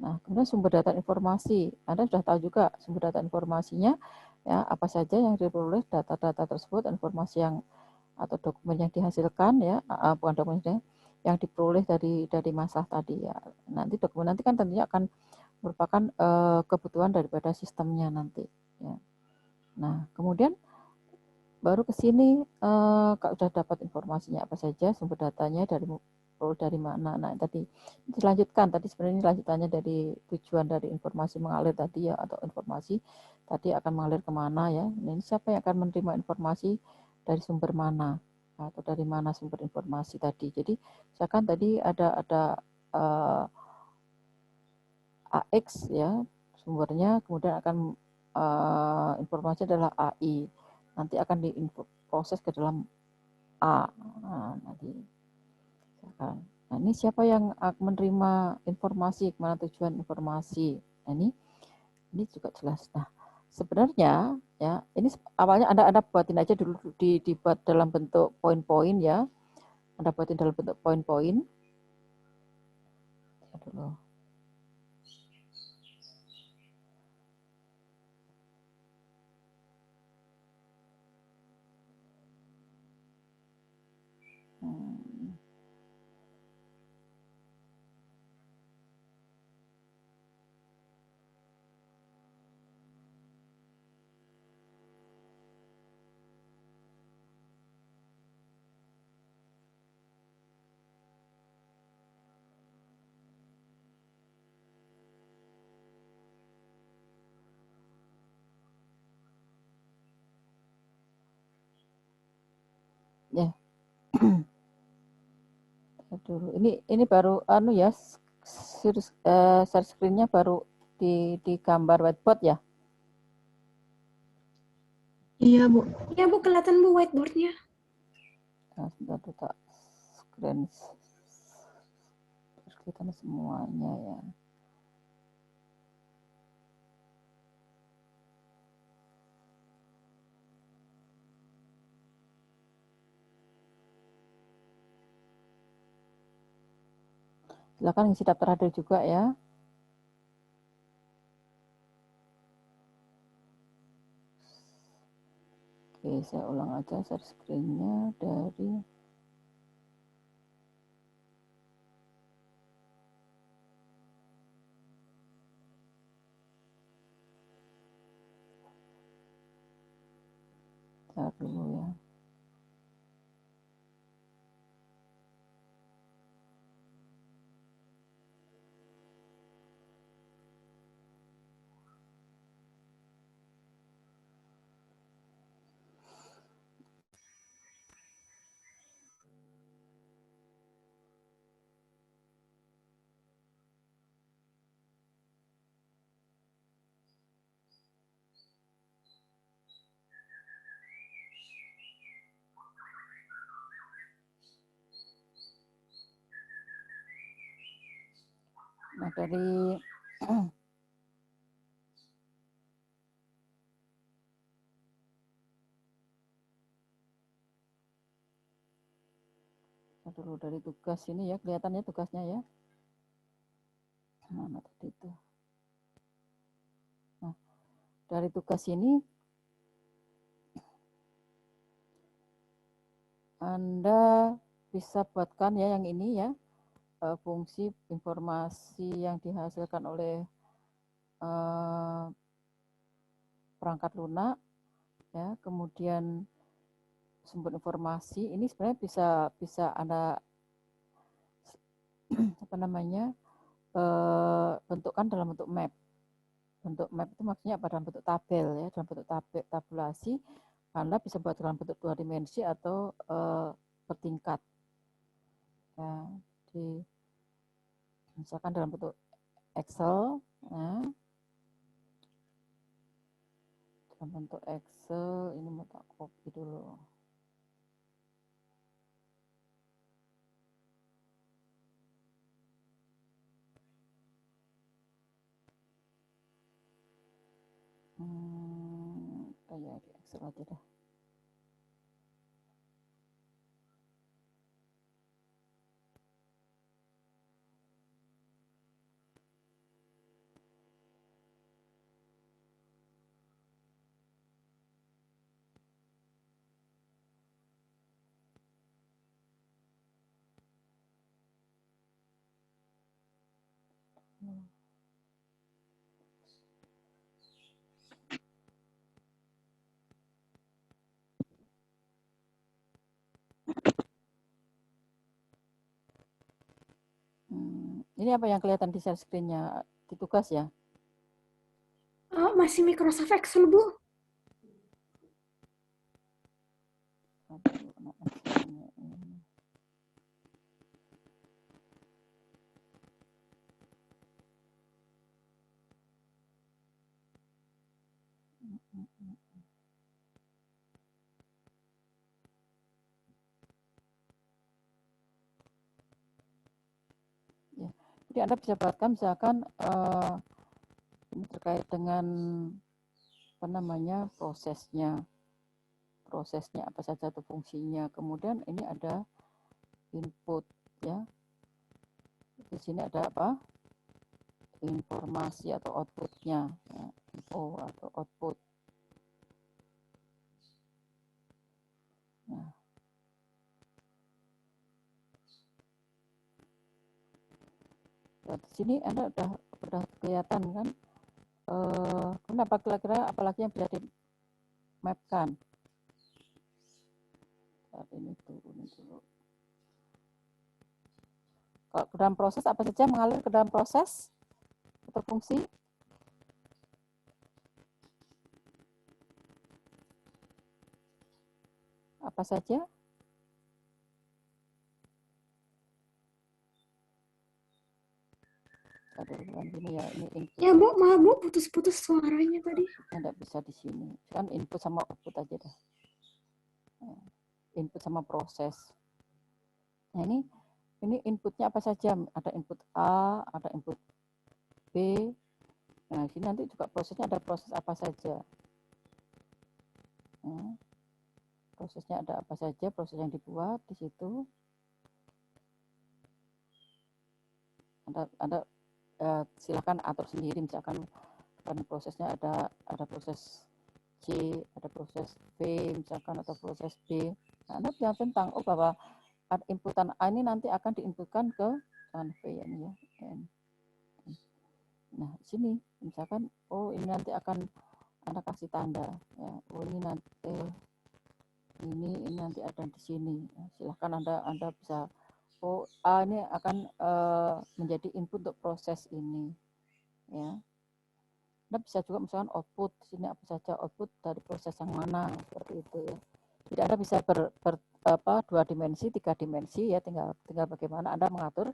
Nah, kemudian sumber data informasi. Anda sudah tahu juga sumber data informasinya, ya, apa saja yang diperoleh data-data tersebut, informasi yang atau dokumen yang dihasilkan, ya, bukan dokumen yang diperoleh dari masalah tadi, ya. Nanti dokumen nanti kan tentunya akan merupakan kebutuhan daripada sistemnya nanti, ya. Nah, kemudian baru ke sini kalau sudah dapat informasinya apa saja, sumber datanya dari mana. Nah, tadi dilanjutkan, tadi sebenarnya lanjutannya dari tujuan dari informasi mengalir tadi, ya, atau informasi tadi akan mengalir kemana, ya. Nah, ini siapa yang akan menerima informasi dari sumber mana atau dari mana sumber informasi tadi. Jadi misalkan tadi ada AX, ya, sumbernya, kemudian akan informasi adalah AI, nanti akan diproses ke dalam A. Nah, nanti misalkan, nah, ini siapa yang menerima informasi, kemana tujuan informasi. Nah, ini juga jelas. Nah, sebenarnya, ya, ini awalnya Anda buatin aja dulu, dibuat dalam bentuk poin-poin, ya. Anda buatin dalam bentuk poin-poin. Ya, dulu. Ya. Dulu. Ini baru ya, share screen-nya baru di gambar whiteboard, ya. Iya, Bu. Iya, Bu, kelihatan, Bu, whiteboard-nya. Nah, sudah tak screen kelihatan semuanya, ya. Silakan ngisi daftar hadir juga, ya. Oke, saya ulang aja share screen-nya dari dulu, ya. Nah, dari dulu dari tugas ini, ya, kelihatannya tugasnya, ya. Mana tadi itu? Nah, dari tugas ini Anda bisa buatkan, ya, yang ini, ya, fungsi informasi yang dihasilkan oleh perangkat lunak, ya, kemudian sumber informasi ini sebenarnya bisa Anda apa namanya, bentukkan dalam bentuk map. Bentuk map itu maksudnya apa? Dalam bentuk tabel, ya, dalam bentuk tabulasi. Anda bisa buat dalam bentuk 2 dimensi atau bertingkat, ya, misalkan dalam bentuk Excel, ya. Dalam bentuk Excel ini mau tak copy dulu. Ya, di Excel aja deh. Ini apa yang kelihatan di share screen-nya di tugas ya? Oh, masih Microsoft Excel, Bu. Ya. Jadi Anda bisa buatkan misalkan ini terkait dengan apa namanya prosesnya apa saja itu fungsinya. Kemudian ini ada input ya. Di sini ada apa? Informasi atau outputnya, ya. Info atau output. Nah, di sini Anda udah kelihatan kan? Kenapa kira-kira apalagi yang bisa di-mapkan? Saat ini turunin dulu. Kalau ke dalam proses apa saja mengalir ke dalam proses atau fungsi? Apa saja? Ada gini ya, ini input. Ya, Bu, maaf, Bu, putus-putus suaranya tadi. Tidak bisa di sini. Kan input sama output aja dah. Input sama proses. Nah, ini inputnya apa saja? Ada input A, ada input B. Nah, sini nanti juga prosesnya ada proses apa saja. Nah, prosesnya ada apa saja, proses yang dibuat di situ. Anda silakan atur sendiri, misalkan karena prosesnya ada proses C, ada proses V, misalkan atau proses D. Nah, Anda bisa tentang bahwa inputan A ini nanti akan diinputkan ke V ya, ini ya. Nah, di sini misalkan ini nanti akan Anda kasih tanda ya. Ini nanti ada di sini. Nah, silahkan Anda bisa A ini akan menjadi input untuk proses ini ya. Anda bisa juga misalkan output di sini apa saja output dari proses yang mana seperti itu ya. Jadi Anda bisa dua dimensi, tiga dimensi ya, tinggal bagaimana Anda mengatur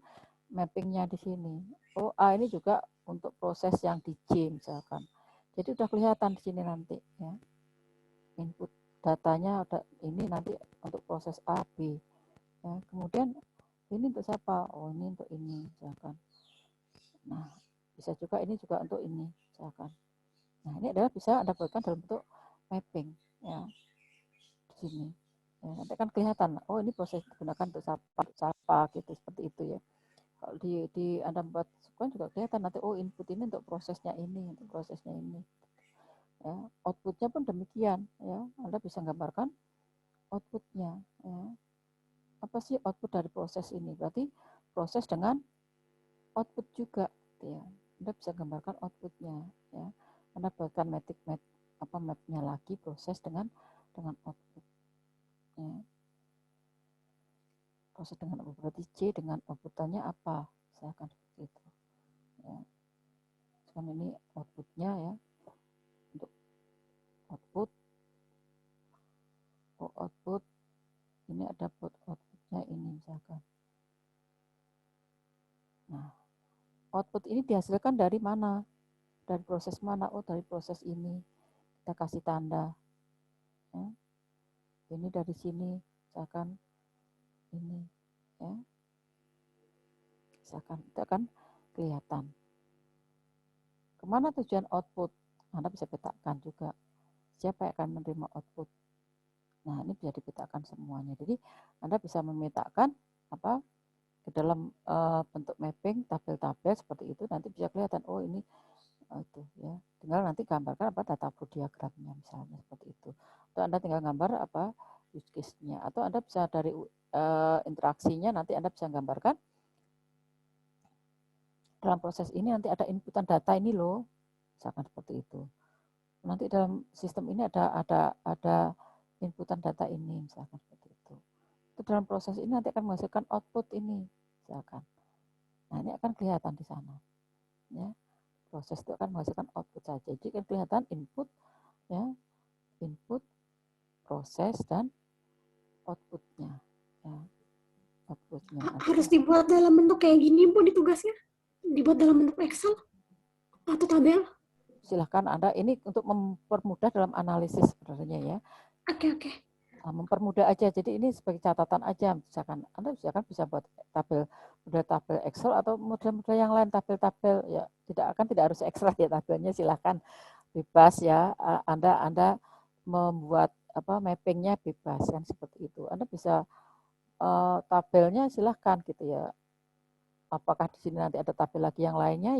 mappingnya di sini. A ini juga untuk proses yang di C misalkan. Jadi udah kelihatan di sini nanti ya. Input datanya ada ini nanti untuk proses A, B. Ya, kemudian ini untuk siapa? Ini untuk ini misalkan. Nah, bisa juga ini juga untuk ini misalkan. Nah, ini adalah bisa Anda buatkan dalam bentuk mapping ya. Di sini. Ya, nanti kan kelihatan, ini proses digunakan untuk siapa gitu, seperti itu ya. Kalau di Anda buat sequence juga kelihatan nanti input ini untuk prosesnya ini, untuk prosesnya ini. Ya, outputnya pun demikian ya. Anda bisa gambarkan outputnya ya. Apa sih output dari proses ini? Berarti proses dengan output juga ya. Anda bisa gambarkan outputnya ya. Anda buatkan mapnya lagi proses dengan output ya. Proses dengan output berarti C dengan outputannya apa? Misalkan seperti itu ya. Sekarang ini outputnya ya. Untuk output ini ada outputnya ini misalkan. Nah, output ini dihasilkan dari mana? Dari proses mana? Dari proses ini. Kita kasih tanda. Ya. Ini dari sini, misalkan ini, ya. Misalkan itu akan kelihatan. Kemana tujuan output? Anda bisa petakan juga. Siapa yang akan menerima output? Nah, ini bisa dipetakan semuanya. Jadi Anda bisa memetakan ke dalam bentuk mapping tabel-tabel seperti itu, nanti bisa kelihatan ini itu ya. Tinggal nanti gambarkan data flow diagramnya misalnya seperti itu. Atau Anda tinggal gambar use case-nya, atau Anda bisa dari interaksinya nanti Anda bisa gambarkan dalam proses ini nanti ada inputan data ini loh, misalkan seperti itu. Nanti dalam sistem ini ada inputan data ini, misalkan seperti itu. Dalam proses ini nanti akan menghasilkan output ini, misalkan. Nah, ini akan kelihatan di sana. Ya, proses itu akan menghasilkan output saja. Jadi kan kelihatan input, ya, input, proses dan outputnya. Ya, outputnya. Harus dibuat dalam bentuk kayak gini Bu di tugasnya? Dibuat dalam bentuk Excel atau tabel? Silahkan Anda, ini untuk mempermudah dalam analisis sebenarnya ya. Oke. Mempermudah aja, jadi ini sebagai catatan aja. Misalkan Anda bisa buat model tabel Excel atau model-model yang lain, tabel-tabel ya, tidak harus Excel ya tabelnya, silahkan bebas ya. Anda membuat mappingnya bebas kan seperti itu. Anda bisa tabelnya silahkan gitu ya. Apakah di sini nanti ada tabel lagi yang lainnya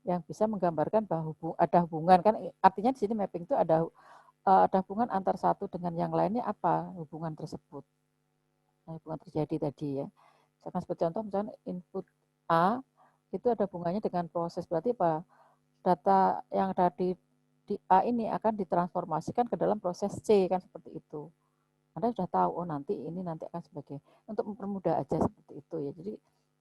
yang bisa menggambarkan bahwa ada hubungan kan, artinya di sini mapping itu ada hubungan antar satu dengan yang lainnya, apa hubungan tersebut. Nah, hubungan terjadi tadi ya. Misalkan seperti contoh, misalkan input A itu ada hubungannya dengan proses, berarti apa? Data yang ada di A ini akan ditransformasikan ke dalam proses C kan seperti itu. Anda sudah tahu, oh nanti akan sebagai, untuk mempermudah aja seperti itu ya. Jadi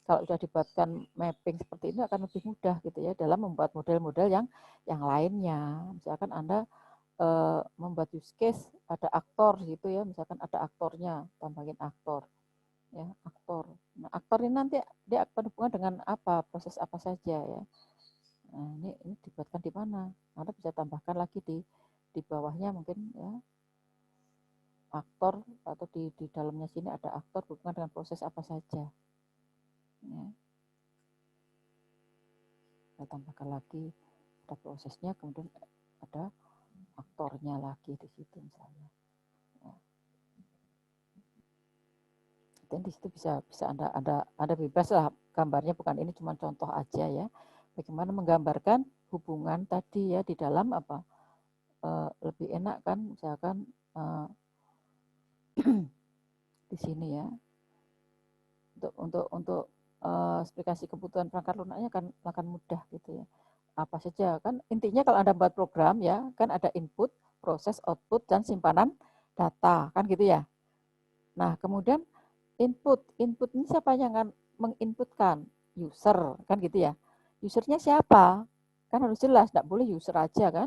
kalau sudah dibuatkan mapping seperti ini akan lebih mudah gitu ya dalam membuat model-model yang lainnya. Misalkan Anda membuat use case ada aktor gitu ya, misalkan ada aktornya, tambahin aktor ya, aktor. Nah, aktor ini nanti dia akan berhubungan dengan apa, proses apa saja ya. Nah, ini dibuatkan di mana? Anda bisa tambahkan lagi di bawahnya mungkin ya, aktor, atau di dalamnya sini ada aktor berhubungan dengan proses apa saja. Ya. Kita tambahkan lagi ada prosesnya, kemudian ada aktornya lagi di situ misalnya. Ya. Dan di situ bisa Anda bebas lah gambarnya, bukan ini cuma contoh aja ya. Bagaimana menggambarkan hubungan tadi ya di dalam apa lebih enak kan, misalkan di sini ya, untuk spesifikasi kebutuhan perangkat lunaknya akan mudah gitu ya. Apa saja kan intinya kalau Anda buat program ya kan ada input, proses, output, dan simpanan data kan gitu ya. Nah kemudian input ini siapa yang akan menginputkan? User kan gitu ya. Usernya siapa? Kan harus jelas, tidak boleh user aja kan.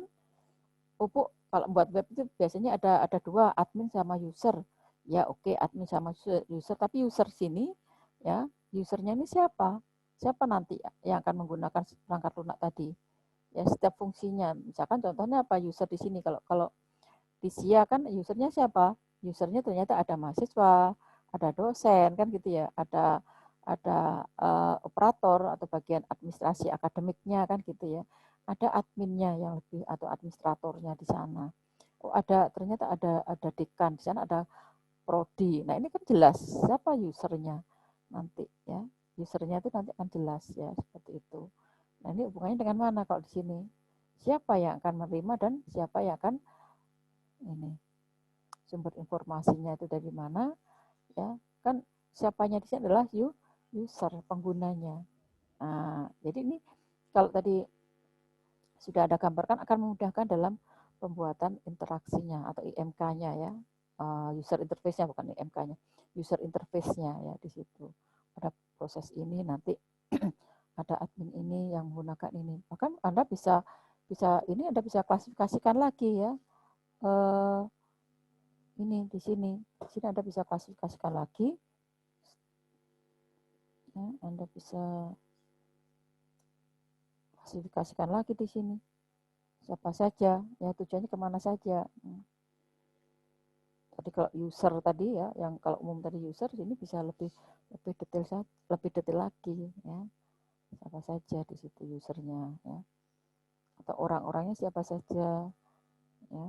Kalau buat web itu biasanya ada dua, admin sama user. Ya oke, admin sama user, tapi user sini ya, usernya ini siapa? Siapa nanti yang akan menggunakan perangkat lunak tadi? Ya setiap fungsinya. Misalkan contohnya apa, user di sini, kalau di SIA kan usernya siapa? Usernya ternyata ada mahasiswa, ada dosen kan gitu ya, ada operator atau bagian administrasi akademiknya kan gitu ya. Ada adminnya yang lebih atau administratornya di sana. Oh ternyata ada dekan di sana, ada prodi. Nah ini kan jelas siapa usernya nanti ya. Usernya itu nanti akan jelas ya seperti itu. Nah ini hubungannya dengan mana kalau di sini? Siapa yang akan menerima dan siapa yang akan ini, sumber informasinya itu dari mana ya, kan siapanya di sini adalah user, penggunanya. Nah jadi ini kalau tadi sudah ada gambarkan akan memudahkan dalam pembuatan interaksinya atau IMK-nya ya, user interface-nya, bukan IMK-nya, user interface-nya ya. Di situ ada proses ini, nanti ada admin ini yang menggunakan ini. Bahkan Anda bisa Anda bisa klasifikasikan lagi ya. Ini di sini Anda bisa klasifikasikan lagi ya, Anda bisa klasifikasikan lagi di sini siapa saja ya, tujuannya kemana saja. Tadi kalau user tadi ya, yang kalau umum tadi user, ini bisa lebih detail lagi ya, siapa saja di situ usernya ya, atau orang-orangnya siapa saja ya.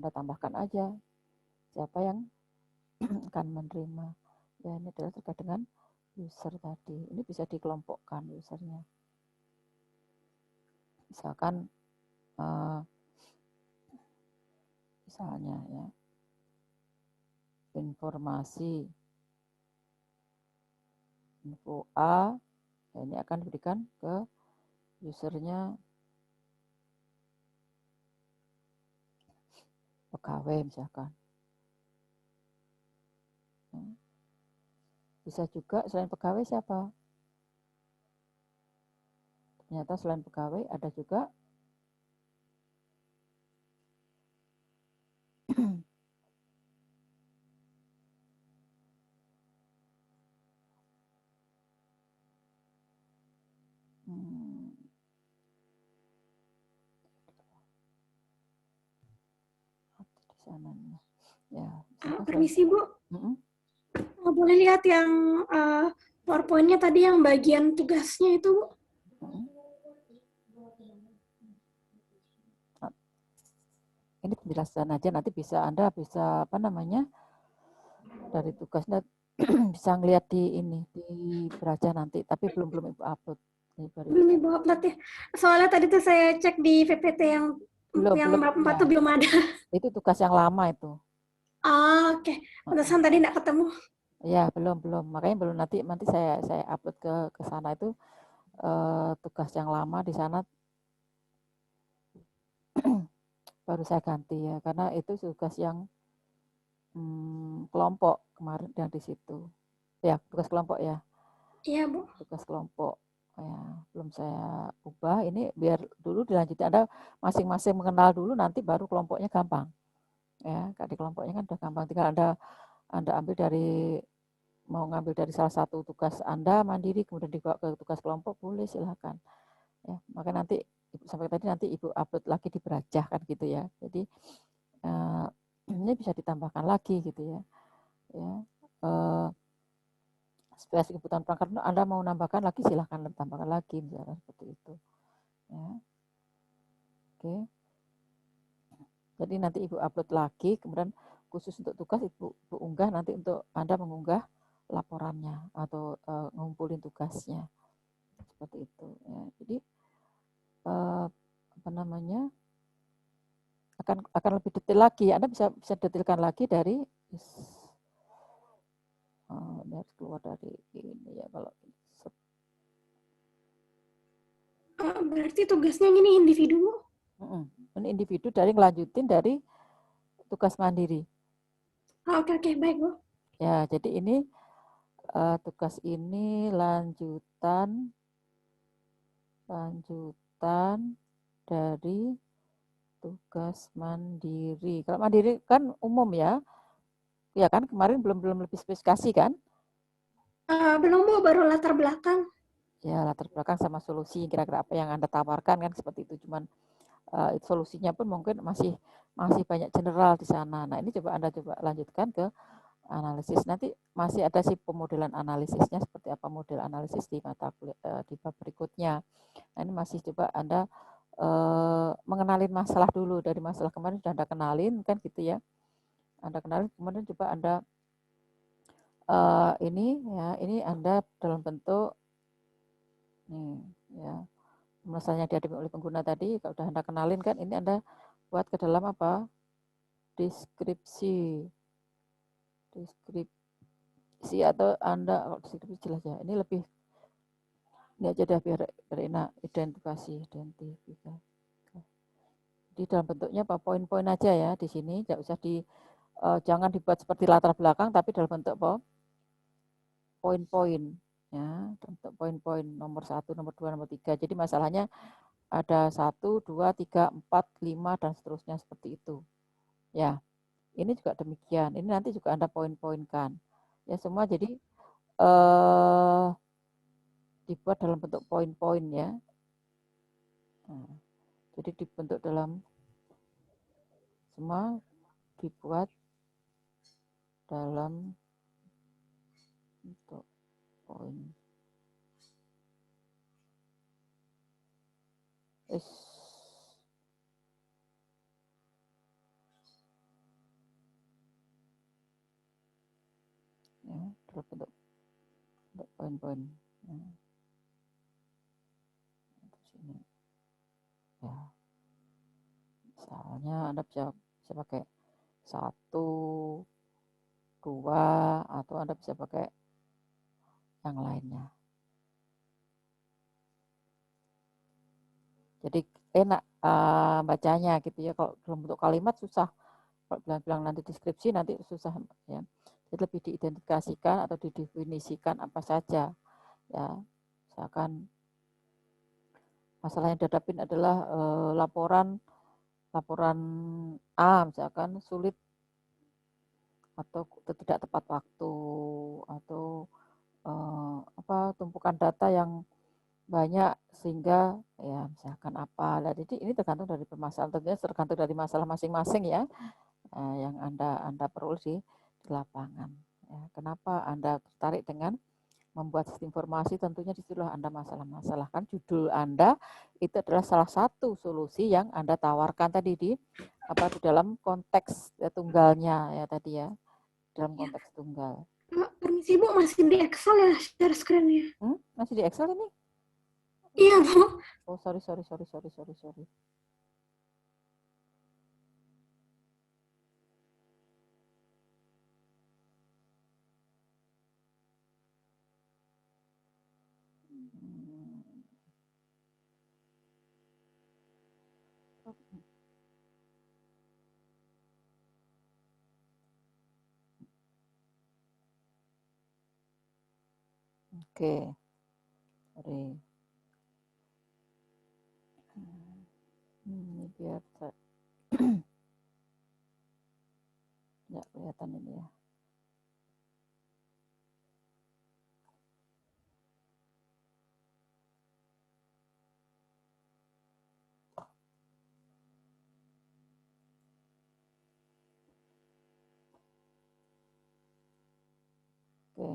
Anda tambahkan aja siapa yang akan menerima ya. Ini adalah terkait dengan user tadi. Ini bisa dikelompokkan usernya, misalkan misalnya ya, informasi info A Ya, ini akan diberikan ke usernya pegawai misalkan. Bisa juga selain pegawai siapa? Ternyata selain pegawai ada juga di sananya. Ya, Permisi Bu, Mm-mm. boleh lihat yang PowerPoint-nya tadi yang bagian tugasnya itu Bu? Mm-mm. Ini penjelasan aja, nanti Anda bisa apa namanya dari tugasnya bisa ngeliat di ini di Beraja nanti, tapi belum Ibu upload. Belum Ibu upload ya. Soalnya tadi tuh saya cek di PPT yang belum 4 ya. tuh belum ada. Itu tugas yang lama itu. Oke. Pantesan tadi nggak ketemu. Ya, belum. Makanya belum, nanti saya upload ke sana itu tugas yang lama di sana baru saya ganti ya, karena itu tugas yang kelompok kemarin yang di situ. Ya, tugas kelompok ya. Iya Bu. Tugas kelompok. Ya, belum saya ubah. Ini biar dulu dilanjutin. Anda masing-masing mengenal dulu, nanti baru kelompoknya gampang. Ya, di kelompoknya kan udah gampang. Tinggal Anda ambil mau ngambil dari salah satu tugas Anda mandiri, kemudian dibawa ke tugas kelompok, boleh silahkan. Ya, maka nanti sampai tadi nanti Ibu upload lagi di Berajah kan gitu ya. Jadi ini bisa ditambahkan lagi gitu ya. Ya, spesifikasi kebutuhan perangkat Anda mau nambahkan lagi, silahkan tambahkan lagi misalnya seperti itu. Ya. Oke. Jadi nanti Ibu upload lagi, kemudian khusus untuk tugas Ibu unggah nanti untuk Anda mengunggah laporannya atau ngumpulin tugasnya seperti itu. Ya. Jadi apa namanya akan lebih detail lagi. Anda bisa detailkan lagi dari keluar dari ini ya kalau berarti tugasnya ini individu. Ini individu dari ngelanjutin dari tugas mandiri. Oke, baik Bu. Ya, jadi ini tugas ini lanjutan dari tugas mandiri. Kalau mandiri kan umum ya. Ya kan kemarin belum lebih spesifikasi kan? Belum Bu, baru latar belakang. Ya, latar belakang sama solusi kira-kira apa yang Anda tawarkan kan seperti itu. Cuman solusinya pun mungkin masih banyak general di sana. Nah, ini Anda coba lanjutkan ke analisis. Nanti masih ada sih pemodelan analisisnya seperti apa model analisis di mata kuliah di bab berikutnya. Nah, ini masih coba Anda mengenalin masalah dulu. Dari masalah kemarin sudah Anda kenalin kan gitu ya. Anda kenalin, kemudian coba Anda ini Anda dalam bentuk nih ya. Misalnya dihadapi oleh pengguna tadi, kalau sudah Anda kenalin kan, ini Anda buat ke dalam apa? Deskripsi atau Anda kalau deskripsi jelas ya. Ini lebih ini aja dah biar enak identifikasi. Di dalam bentuknya apa poin-poin aja ya di sini, tidak usah jangan dibuat seperti latar belakang, tapi dalam bentuk apa? Poin-poin ya, bentuk poin-poin nomor 1, nomor 2, nomor 3. Jadi masalahnya ada 1, 2, 3, 4, 5 dan seterusnya seperti itu. Ya, ini juga demikian. Ini nanti juga Anda poin-poinkan. Ya semua jadi dibuat dalam bentuk poin-poin ya. Nah, jadi dibentuk dalam semua dibuat dalam bentuk poin. Ya, dalam bentuk poin-poin. Ya. Sini. Ya. Misalnya Anda bisa pakai 1, 2, atau Anda bisa pakai yang lainnya. Jadi enak bacanya gitu ya. Kalau dalam bentuk kalimat susah. Kalau bilang nanti deskripsi nanti susah ya. Jadi lebih diidentifikasikan atau didefinisikan apa saja ya. Misalkan masalah yang dihadapin adalah laporan A misalkan sulit atau tidak tepat waktu atau tumpukan data yang banyak sehingga ya misalkan apa. Jadi ini tergantung dari permasalahan, tentunya tergantung dari masalah masing-masing ya yang Anda perlu di lapangan. Ya, kenapa Anda tertarik dengan membuat sistem informasi? Tentunya disitulah Anda masalah-masalah. Kan judul Anda itu adalah salah satu solusi yang Anda tawarkan tadi di dalam konteks tunggalnya ya tadi ya, dalam konteks tunggal. Permisi Bu, masih di Excel ya share screen-nya? Masih di Excel ini? Iya Bu. Oh sorry. Oke. Sorry. Ini biar nggak kelihatan ini ya. Oke.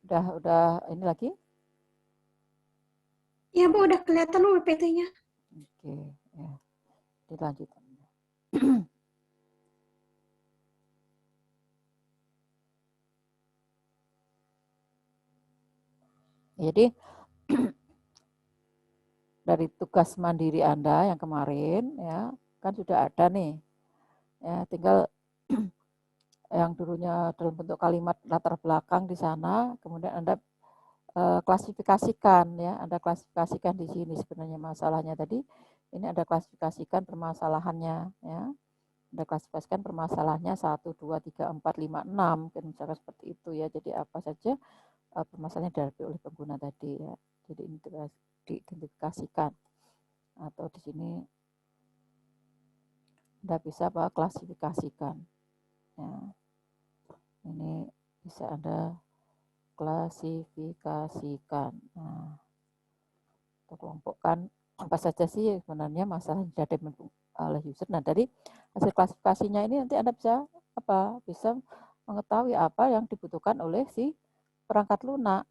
Udah ini lagi? Iya Bu, udah kelihatan Bu PPT-nya. Oke, ya. Dilanjutkan. Jadi dari tugas mandiri Anda yang kemarin ya kan sudah ada nih. Ya, tinggal yang dulunya dalam bentuk kalimat latar belakang di sana, kemudian Anda klasifikasikan ya, Anda klasifikasikan di sini sebenarnya masalahnya tadi. Ini Anda klasifikasikan permasalahannya ya. Anda klasifikasikan permasalahannya 1, 2, 3, 4, 5, 6 kan misalkan seperti itu ya. Jadi apa saja permasalahan yang dihadapi oleh pengguna tadi ya. Jadi ini diidentifikasikan atau di sini Anda bisa klasifikasikan ya. Ini bisa Anda klasifikasikan. Nah, untuk kelompokkan apa saja sih sebenarnya masalah yang dihadapi oleh user. Nah, dari hasil klasifikasinya ini nanti Anda bisa mengetahui apa yang dibutuhkan oleh si perangkat lunak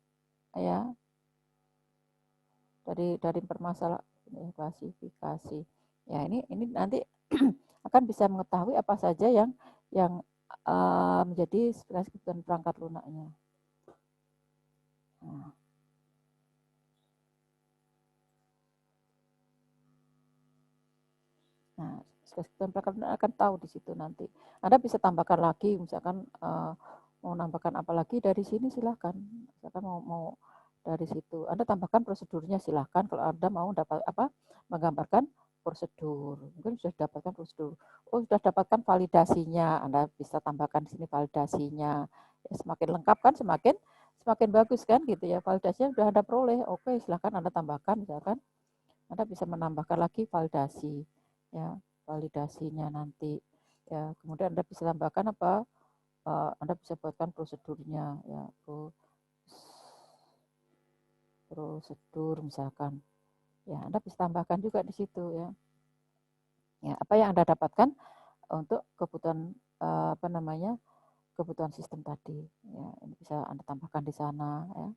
ya. Dari permasalahan klasifikasi. Ya, ini nanti akan bisa mengetahui apa saja yang menjadi spesifikasi kebutuhan perangkat lunaknya. Nah, spesifikasi perangkat lunak akan tahu di situ nanti. Anda bisa tambahkan lagi, misalkan mau nambahkan apa lagi dari sini silahkan. Misalkan mau dari situ, Anda tambahkan prosedurnya silahkan. Kalau Anda mau menggambarkan prosedur, mungkin sudah dapatkan prosedur. Oh, sudah dapatkan validasinya, Anda bisa tambahkan di sini validasinya. Ya, semakin lengkap kan, semakin bagus kan gitu ya. Validasinya sudah Anda peroleh, oke silahkan Anda tambahkan, misalkan Anda bisa menambahkan lagi validasi, ya validasinya nanti. Ya, kemudian Anda bisa tambahkan Anda bisa buatkan prosedurnya, ya prosedur misalkan. Ya, Anda bisa tambahkan juga di situ ya. Ya, apa yang Anda dapatkan untuk kebutuhan kebutuhan sistem tadi. Ya, ini bisa Anda tambahkan di sana ya.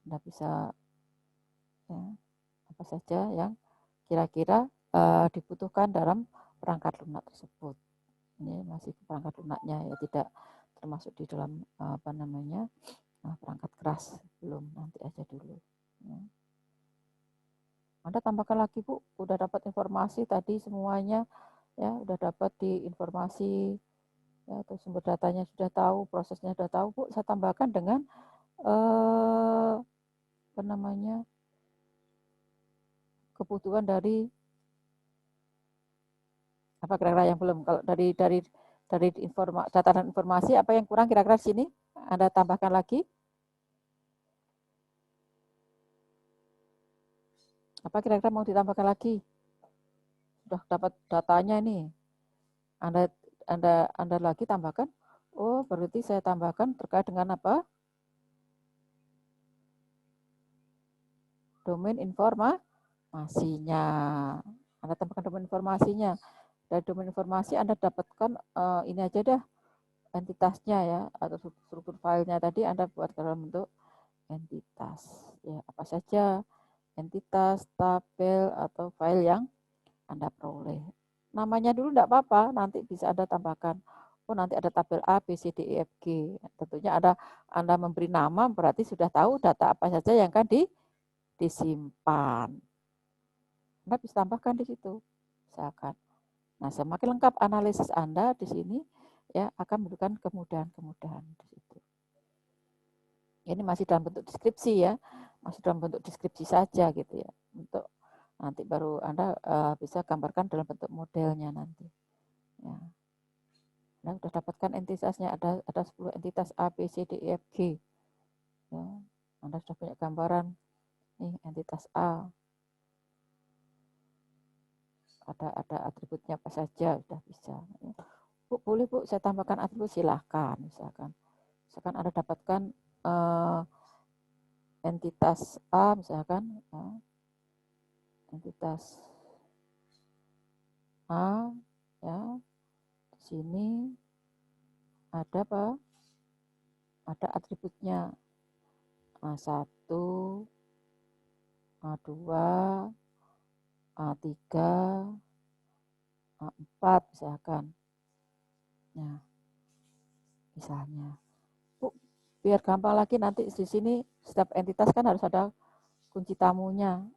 Anda bisa ya, apa saja yang kira-kira dibutuhkan dalam perangkat lunak tersebut. Ini masih perangkat lunaknya ya, tidak termasuk di dalam perangkat keras, belum, nanti aja dulu ya. Anda tambahkan lagi Bu, udah dapat informasi tadi semuanya ya, udah dapat di informasi ya, atau sumber datanya sudah tahu, prosesnya sudah tahu, Bu, saya tambahkan dengan apa namanya, kebutuhan dari apa kira-kira yang belum. Kalau dari data dan informasi, apa yang kurang kira-kira di sini? Anda tambahkan lagi? Apa kira-kira mau ditambahkan lagi? Sudah dapat datanya ini. Anda lagi tambahkan. Oh, berarti saya tambahkan terkait dengan apa? Domain informasinya. Anda tambahkan domain informasinya. Dari domain informasi Anda dapatkan ini aja dah entitasnya ya, atau struktur filenya tadi Anda buat dalam bentuk entitas. Ya, apa saja entitas, tabel, atau file yang Anda peroleh. Namanya dulu enggak apa-apa, nanti bisa Anda tambahkan. Oh, nanti ada tabel A, B, C, D, E, F, G. Tentunya Anda memberi nama, berarti sudah tahu data apa saja yang akan disimpan. Anda bisa tambahkan di situ, misalkan. Nah, semakin lengkap analisis Anda di sini, ya akan memberikan kemudahan-kemudahan di situ. Ini masih dalam bentuk deskripsi ya, masih dalam bentuk deskripsi saja gitu ya. Untuk nanti baru Anda bisa gambarkan dalam bentuk modelnya nanti. Ya. Anda sudah dapatkan entitasnya, ada 10 entitas A, B, C, D, E, F, G. Ya. Anda sudah punya gambaran nih entitas A. Ada atributnya apa saja, sudah bisa. Ya. Bu, boleh Bu, saya tambahkan atribut, silahkan. Misalkan Anda dapatkan entitas A, misalkan entitas A, ya, di sini ada apa? Ada atributnya A1, A2, A3, A4 misalkan. Nah, misalnya. Bu, biar gampang lagi nanti di sini setiap entitas kan harus ada kunci tamunya.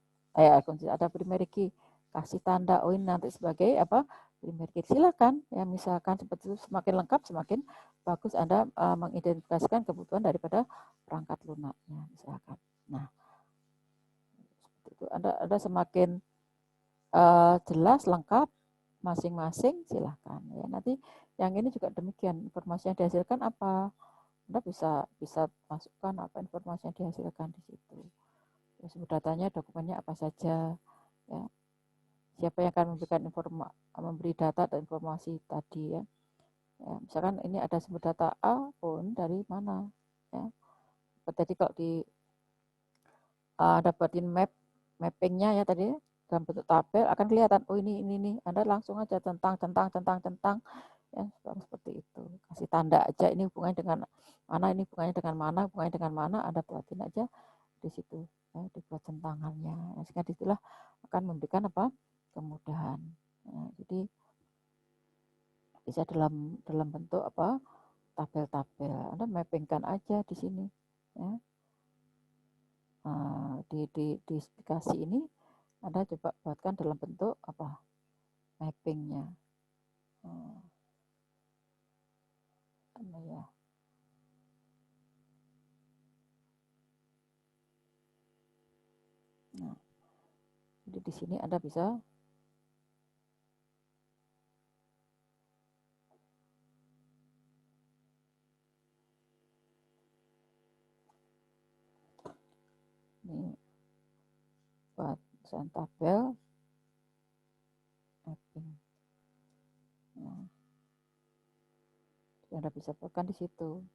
Kunci ada primary key. Kasih tanda oh ini nanti sebagai apa? Primary key. Silakan ya, misalkan seperti itu, semakin lengkap semakin bagus Anda mengidentifikasikan kebutuhan daripada perangkat lunaknya misalkan. Nah, seperti itu Anda semakin jelas lengkap masing-masing silahkan ya. Nanti yang ini juga demikian, informasi yang dihasilkan apa, Anda bisa masukkan apa informasi yang dihasilkan di situ. Ya, sumber datanya, dokumennya apa saja ya. Siapa yang akan memberi data atau informasi tadi ya. Ya, misalkan ini ada sumber data A pun dari mana ya. Tadi kalau dapatin mappingnya ya tadi dalam bentuk tabel akan kelihatan oh ini Anda langsung aja centang ya seperti itu, kasih tanda aja ini hubungannya dengan mana Anda buatin aja di situ ya, dibuat centangannya ya, sehingga disitulah akan memberikan apa kemudahan ya, jadi bisa dalam bentuk apa tabel-tabel Anda mappingkan aja di sini ya. Di spesifikasi ini Anda coba buatkan dalam bentuk apa mappingnya ya. Nah, jadi di sini Anda bisa ini buat tabel mapping. Nah, Anda bisa buatkan di situ.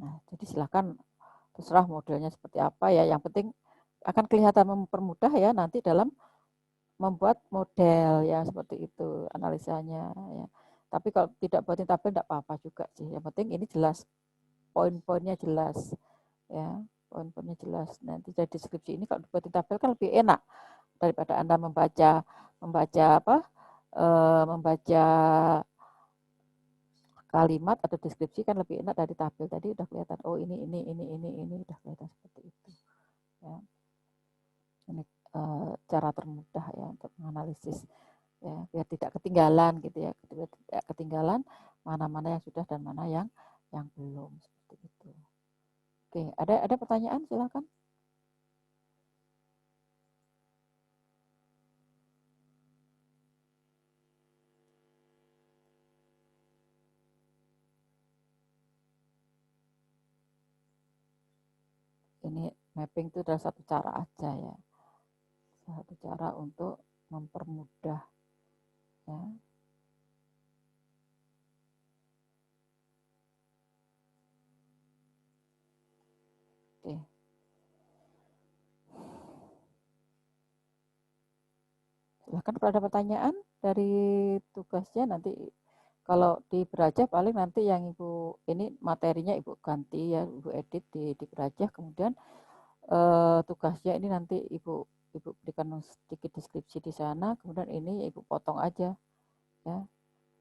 Nah, jadi silakan terserah modelnya seperti apa ya. Yang penting akan kelihatan mempermudah ya nanti dalam membuat model ya seperti itu analisanya ya. Tapi kalau tidak buatin tabel tidak apa-apa juga sih. Yang penting ini jelas poin-poinnya jelas ya. Poin-poinnya jelas. Nanti dari deskripsi ini kalau dibuatin tabel kan lebih enak daripada Anda membaca kalimat atau deskripsi kan lebih enak dari tabel tadi udah kelihatan oh ini udah kelihatan seperti itu Ya. Ini cara termudah ya untuk menganalisis ya, biar tidak ketinggalan gitu ya, biar tidak ketinggalan mana-mana yang sudah dan mana yang belum, seperti itu. Oke, ada pertanyaan, silakan. Ini mapping itu adalah satu cara aja ya, satu cara untuk mempermudah ya. Oke. Silahkan kalau ada pertanyaan dari tugasnya nanti, kalau di Berajah paling nanti yang Ibu ini materinya Ibu ganti ya, Ibu edit di Berajah, kemudian tugasnya ini nanti Ibu berikan sedikit deskripsi di sana, kemudian ini Ibu potong aja ya,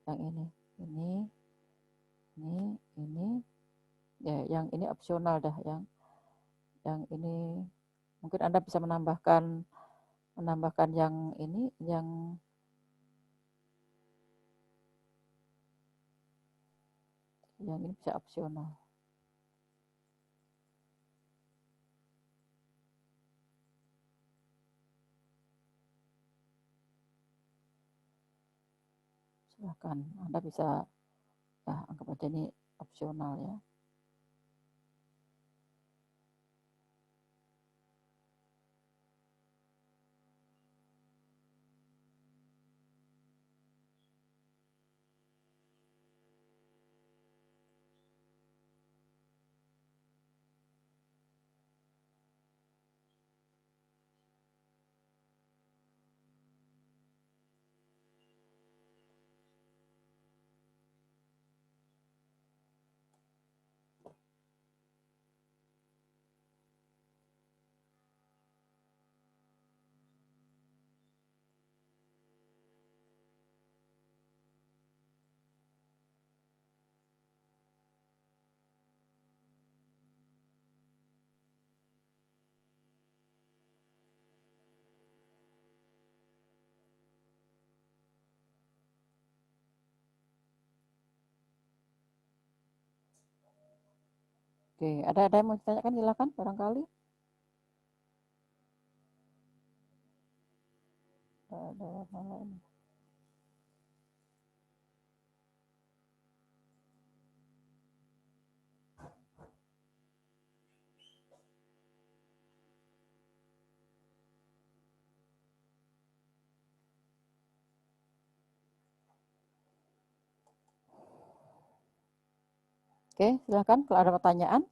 yang ini ya, yang ini opsional dah, yang ini mungkin Anda bisa menambahkan yang ini, yang ini bisa opsional. Silahkan, Anda bisa ya, anggap aja ini opsional ya. Oke, ada yang mau ditanyakan, silakan barangkali. Ada hal lain. Oke, silakan kalau ada pertanyaan.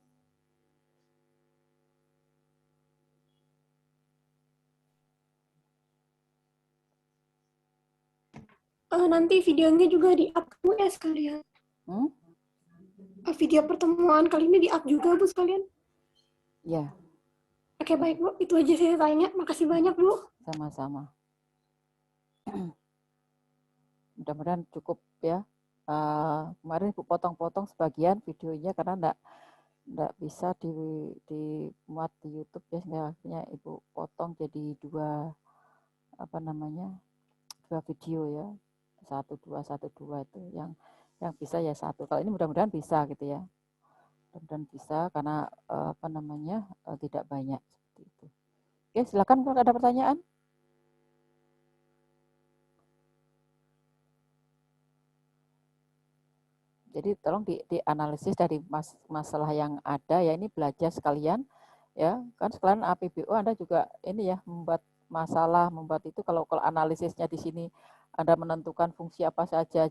Nanti videonya juga di-up ya sekalian. Video pertemuan kali ini di-up juga Bu sekalian. Ya. Oke, baik Bu, itu aja saya tanya. Makasih banyak Bu. Sama-sama. Mudah-mudahan cukup ya. Kemarin Ibu potong-potong sebagian videonya karena enggak bisa dimuat di YouTube ya, sehingga akhirnya Ibu potong jadi dua video ya, 1, 2 itu yang bisa ya satu. Kalau ini mudah-mudahan bisa gitu ya, mudah-mudahan bisa karena tidak banyak seperti itu. Oke, silakan kalau ada pertanyaan. Jadi tolong dianalisis dari masalah yang ada ya, ini belajar sekalian ya, kan sekalian APBO Anda juga ini ya, membuat masalah, membuat itu, kalau analisisnya di sini Anda menentukan fungsi apa saja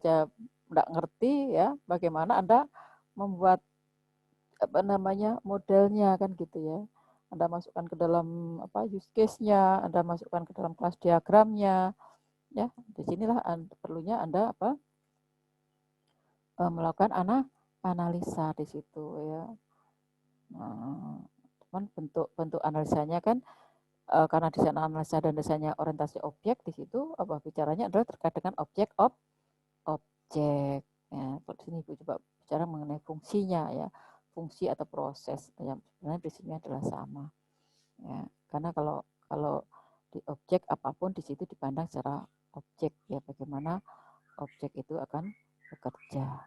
enggak ngerti ya, bagaimana Anda membuat modelnya kan gitu ya. Anda masukkan ke dalam use case-nya, Anda masukkan ke dalam kelas diagramnya ya. Disinilah perlunya Anda melakukan analisa di situ ya. Nah, cuman bentuk analisanya kan karena desain analisa dan desainnya orientasi objek, di situ bicaranya adalah terkait dengan objek. Ya, di sini Ibu coba bicara mengenai fungsinya ya, fungsi atau proses yang sebenarnya prinsipnya adalah sama. Ya, karena kalau di objek apapun di situ dipandang secara objek, ya bagaimana objek itu akan bekerja.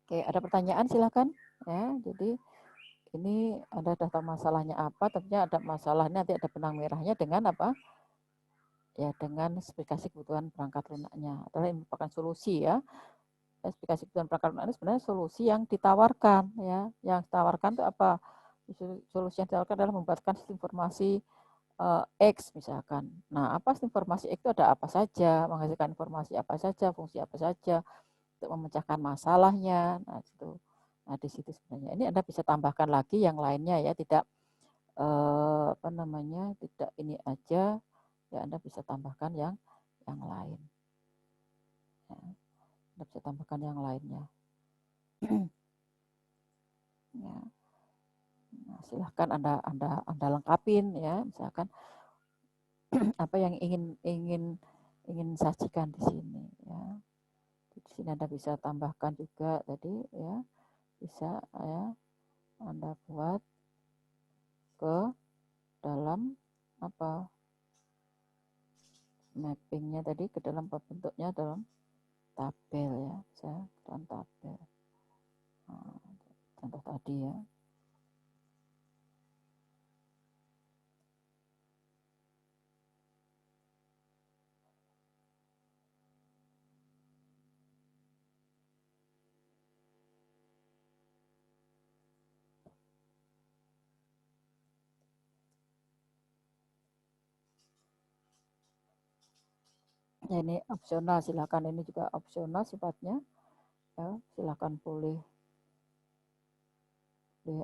Oke, ada pertanyaan silakan. Ya, jadi ini ada data masalahnya apa? Tentunya ada masalahnya, nanti ada benang merahnya dengan apa? Ya, dengan spesifikasi kebutuhan perangkat lunaknya. Adalah ini merupakan solusi ya. Spesifikasi kebutuhan perangkat lunak ini sebenarnya solusi yang ditawarkan ya. Yang ditawarkan itu apa? Solusi yang ditawarkan adalah membuatkan sistem informasi X misalkan. Nah, apa informasi X itu ada apa saja, menghasilkan informasi apa saja, fungsi apa saja untuk memecahkan masalahnya. Nah, itu. Nah, di situ sebenarnya ini Anda bisa tambahkan lagi yang lainnya ya, tidak tidak ini aja ya, Anda bisa tambahkan yang lain. Ya, Anda bisa tambahkan yang lainnya. Ya. Nah, silahkan Anda lengkapin ya, misalkan apa yang ingin sajikan di sini ya. Di sini Anda bisa tambahkan juga tadi ya, bisa ya Anda buat ke dalam apa mappingnya tadi, ke dalam bentuknya dalam tabel ya, bisa dalam tabel. Nah, contoh tadi ya. Ya, ini opsional, silakan, ini juga opsional sifatnya ya, silakan boleh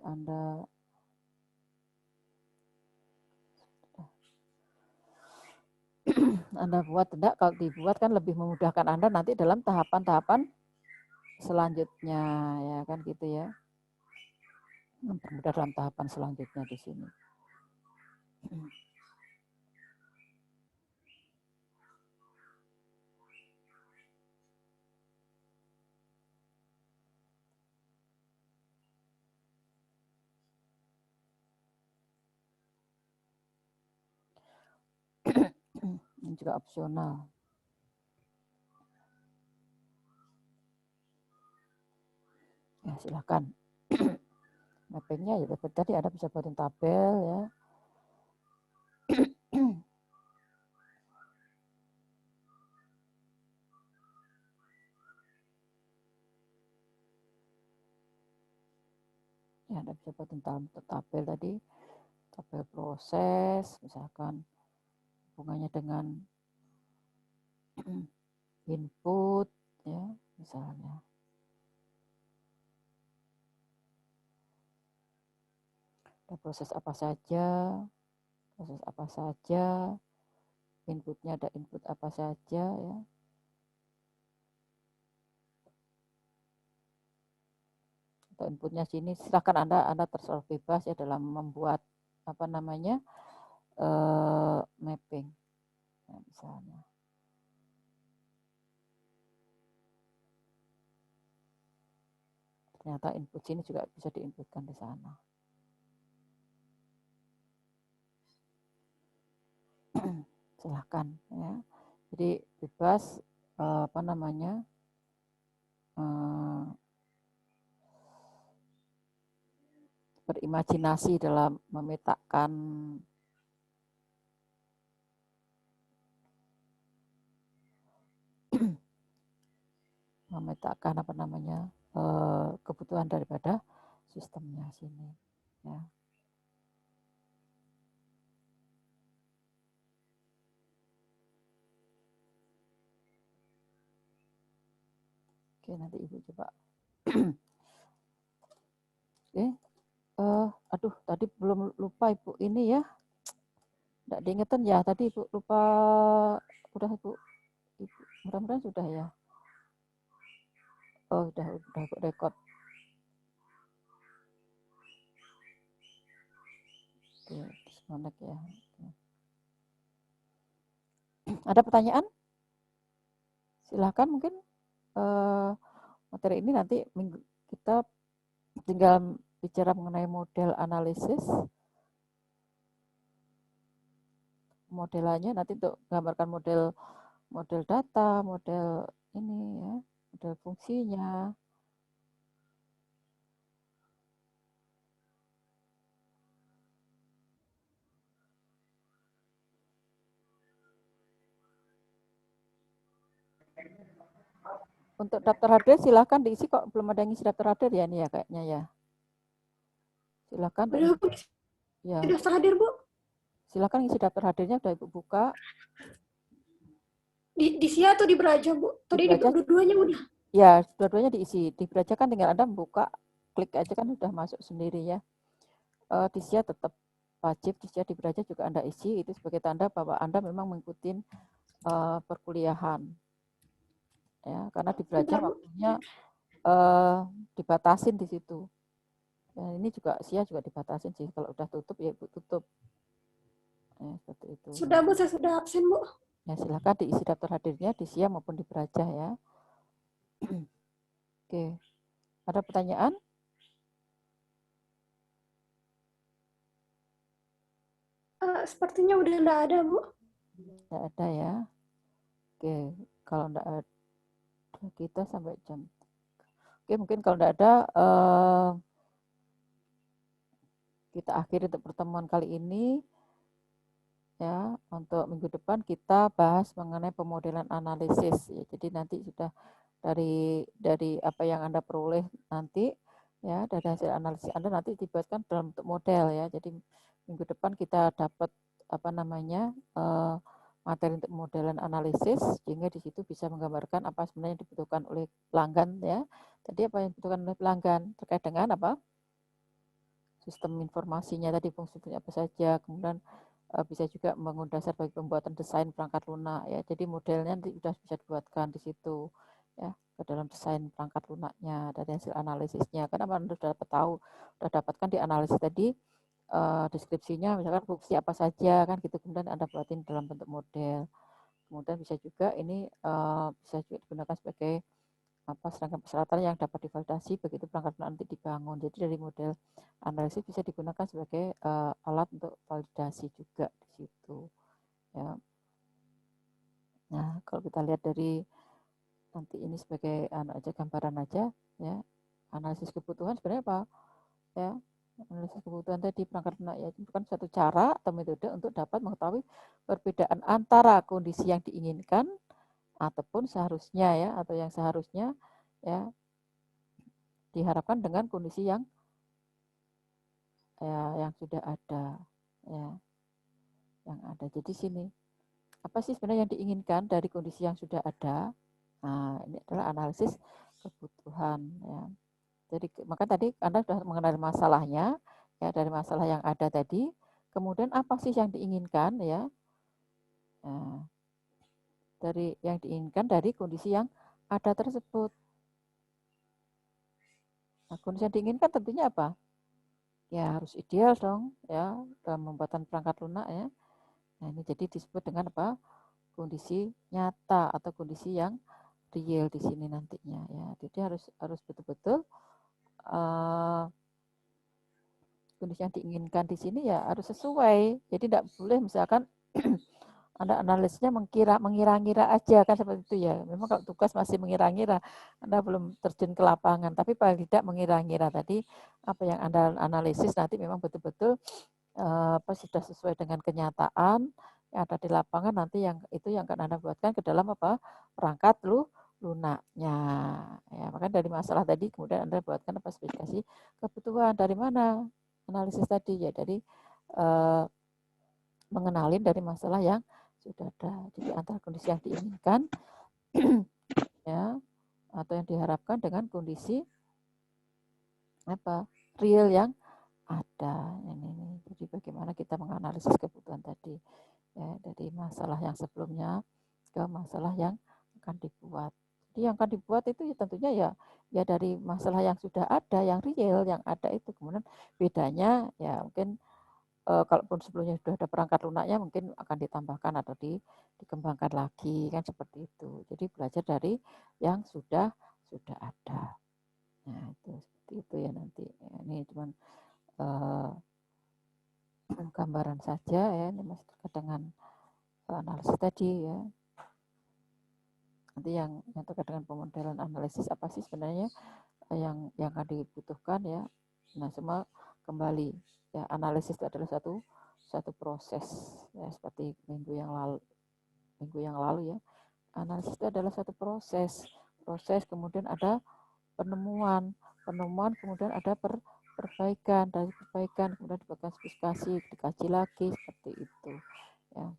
Anda Anda buat. Tidak, kalau dibuat kan lebih memudahkan Anda nanti dalam tahapan-tahapan selanjutnya ya kan gitu ya, mempermudah dalam tahapan selanjutnya di sini. Ini juga opsional. Ya, silakan. Mappingnya ya tadi Anda bisa buatin tabel ya. Ya, Anda bisa buatin tabel tadi, tabel proses, misalkan hubungannya dengan input ya, misalnya. Ada proses apa saja, inputnya ada input apa saja ya. Atau inputnya sini, silakan Anda terserah bebas ya dalam membuat mapping ya, misalnya. Ternyata input sini juga bisa diinputkan di sana. Silahkan ya. Jadi bebas berimajinasi dalam memetakan kebutuhan daripada sistemnya sini ya. Oke, nanti Ibu coba. Oke. Aduh, tadi belum lupa Ibu ini ya. Tidak diingetin ya, tadi Ibu lupa. Udah Ibu mudah-mudahan sudah ya. Oh, udah Ibu record. Oke, disconnect ya. Ada pertanyaan? Silahkan, mungkin materi ini nanti kita tinggal bicara mengenai model analisis, modelannya nanti untuk menggambarkan model data, model ini ya, model fungsinya. Untuk daftar hadir silahkan diisi, kok belum ada yang isi daftar hadir ya nih ya kayaknya ya. Silahkan. Udah aku Ya, daftar hadir, Bu. silahkan isi daftar hadirnya, udah Ibu buka. Di SIA atau di Beraja, Bu? Tadi di Beraja. dua-duanya udah. Ya, dua-duanya diisi. Di Beraja kan tinggal Anda buka, klik aja kan udah masuk sendiri ya. Di SIA tetap wajib, di SIA di Beraja juga Anda isi, itu sebagai tanda bahwa Anda memang mengikuti perkuliahan. Ya, karena di Beraja waktunya dibatasin di situ. Ya, ini juga SIA juga dibatasin sih, kalau udah tutup ya Ibu tutup. Ya, seperti itu. Sudah, Bu, saya sudah absen, Bu. Ya, silakan diisi daftar hadirnya di SIA maupun di Beraja ya. Oke. Ada pertanyaan? Sepertinya udah enggak ada, Bu. Tidak ada ya. Oke, kalau tidak ada kita sampai jam. Oke, mungkin kalau tidak ada kita akhiri untuk pertemuan kali ini. Ya, untuk minggu depan kita bahas mengenai pemodelan analisis. Ya, jadi nanti sudah dari apa yang Anda peroleh nanti ya, dari hasil analisis Anda nanti dibuatkan dalam bentuk model ya. Jadi minggu depan kita dapat apa namanya materi untuk modelan analisis, sehingga di situ bisa menggambarkan apa sebenarnya yang dibutuhkan oleh pelanggan ya. Tadi apa yang dibutuhkan oleh pelanggan terkait dengan apa? Sistem informasinya tadi, fungsi-fungsi apa saja, kemudian bisa juga membangun dasar bagi pembuatan desain perangkat lunak ya. Jadi modelnya nanti sudah bisa dibuatkan di situ ya, ke dalam desain perangkat lunaknya dari hasil analisisnya. Karena Anda sudah dapat tahu, sudah dapatkan di analisis tadi deskripsinya, misalkan fungsi apa saja kan gitu, kemudian Anda buatin dalam bentuk model. Kemudian bisa juga ini bisa juga digunakan sebagai apa serangkaian persyaratan yang dapat divalidasi begitu perangkat lunak nanti dibangun. Jadi dari model analisis bisa digunakan sebagai alat untuk validasi juga di situ. Ya. Nah, kalau kita lihat dari nanti ini sebagai aja gambaran aja ya. Analisis kebutuhan sebenarnya apa? Ya, analisis kebutuhan tadi perangkat lunak ya, itu bukan satu cara atau metode untuk dapat mengetahui perbedaan antara kondisi yang diinginkan ataupun seharusnya ya, atau yang seharusnya ya diharapkan dengan kondisi yang ya, yang sudah ada ya, yang ada. Jadi sini apa sih sebenarnya yang diinginkan dari kondisi yang sudah ada? Nah, ini adalah analisis kebutuhan ya. Jadi maka tadi Anda sudah mengenal masalahnya ya, dari masalah yang ada tadi. Kemudian apa sih yang diinginkan ya? Nah, dari yang diinginkan dari kondisi yang ada tersebut. Nah, kondisi yang diinginkan tentunya apa? Ya harus ideal dong ya dalam pembuatan perangkat lunak ya. Nah, ini jadi disebut dengan apa? Kondisi nyata atau kondisi yang real di sini nantinya ya. Jadi harus betul-betul kondisi yang diinginkan di sini ya harus sesuai. Jadi tidak boleh misalkan Anda analisisnya mengira-ngira aja kan seperti itu ya. Memang kalau tugas masih mengira-ngira, Anda belum terjun ke lapangan, tapi paling tidak mengira-ngira tadi apa yang Anda analisis nanti memang betul-betul sudah sesuai dengan kenyataan yang ada di lapangan, nanti yang itu yang akan Anda buatkan ke dalam apa? Perangkat lunaknya. Ya, makanya dari masalah tadi kemudian Anda buatkan apa spesifikasi kebutuhan dari mana? Analisis tadi ya dari mengenalin dari masalah yang sudah ada. Jadi antara kondisi yang diinginkan ya atau yang diharapkan dengan kondisi apa? Real yang ada. Ini. Jadi bagaimana kita menganalisis kebutuhan tadi ya, dari masalah yang sebelumnya ke masalah yang akan dibuat. Jadi yang akan dibuat itu ya tentunya ya dari masalah yang sudah ada, yang real, yang ada itu. Kemudian bedanya ya mungkin kalaupun sebelumnya sudah ada perangkat lunaknya mungkin akan ditambahkan atau dikembangkan lagi kan seperti itu. Jadi belajar dari yang sudah ada. Nah, itu Seperti itu ya nanti. Ya, ini cuman gambaran saja ya, ini masih terkait dengan analisis tadi ya. Nanti yang terkait dengan pemodelan analisis apa sih sebenarnya yang akan dibutuhkan ya. Nah, semua kembali ya, analisis itu adalah satu proses ya, seperti minggu yang lalu ya. Analisis itu adalah satu proses kemudian ada penemuan kemudian ada perbaikan, dari perbaikan kemudian dibuatkan spesifikasi, dikaji lagi seperti itu ya,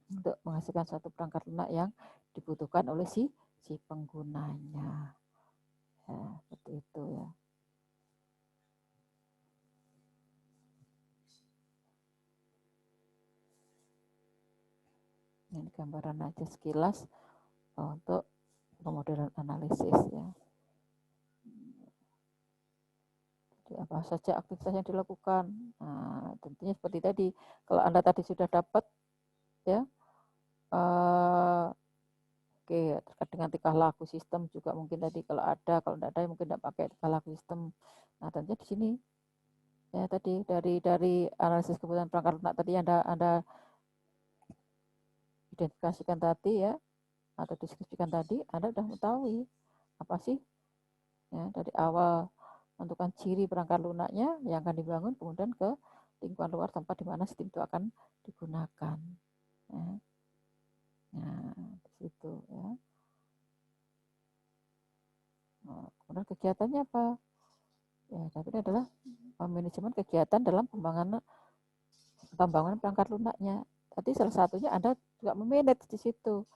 untuk menghasilkan satu perangkat lunak yang dibutuhkan oleh si penggunanya ya, seperti itu ya. Ini gambaran aja sekilas untuk pemodelan analisis ya. Jadi apa saja aktivitas yang dilakukan. Nah, tentunya seperti tadi, kalau Anda tadi sudah dapat ya, oke, terkait dengan tingkah laku sistem juga mungkin tadi kalau tidak ada mungkin tidak pakai tingkah laku sistem. Nah, tentunya di sini ya tadi dari analisis kebutuhan perangkat lunak tadi Anda identifikasikan tadi ya, atau deskripsikan tadi, Anda sudah mengetahui apa sih ya, dari awal menentukan ciri perangkat lunaknya yang akan dibangun, kemudian ke lingkungan luar tempat di mana sistem itu akan digunakan ya. Nah, di situ ya. Nah, kemudian kegiatannya apa ya, tapi ini adalah manajemen kegiatan dalam pembangunan perangkat lunaknya. Tadi salah satunya Anda juga memanage di situ.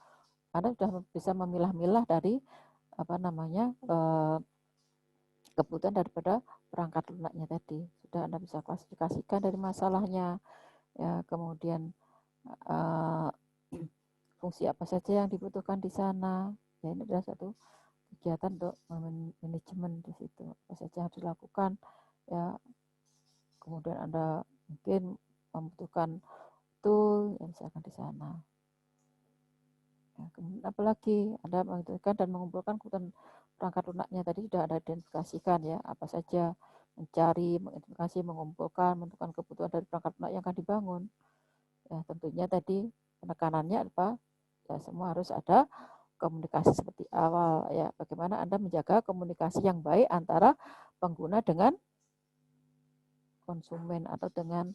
Anda sudah bisa memilah-milah dari kebutuhan daripada perangkat lunaknya tadi. Sudah Anda bisa klasifikasikan dari masalahnya ya, kemudian fungsi apa saja yang dibutuhkan di sana. Ya, ini adalah satu kegiatan untuk manajemen di situ. Apa saja yang dilakukan ya. Kemudian Anda mungkin membutuhkan tool yang misalkan di sana. Ya, kemudian apalagi Anda menentukan dan mengumpulkan kebutuhan perangkat lunaknya tadi sudah Anda identifikasikan ya, apa saja, mencari, mengidentifikasi, mengumpulkan, menentukan kebutuhan dari perangkat lunak yang akan dibangun. Ya, tentunya tadi penekanannya apa? Ya, semua harus ada komunikasi seperti awal ya. Bagaimana Anda menjaga komunikasi yang baik antara pengguna dengan konsumen atau dengan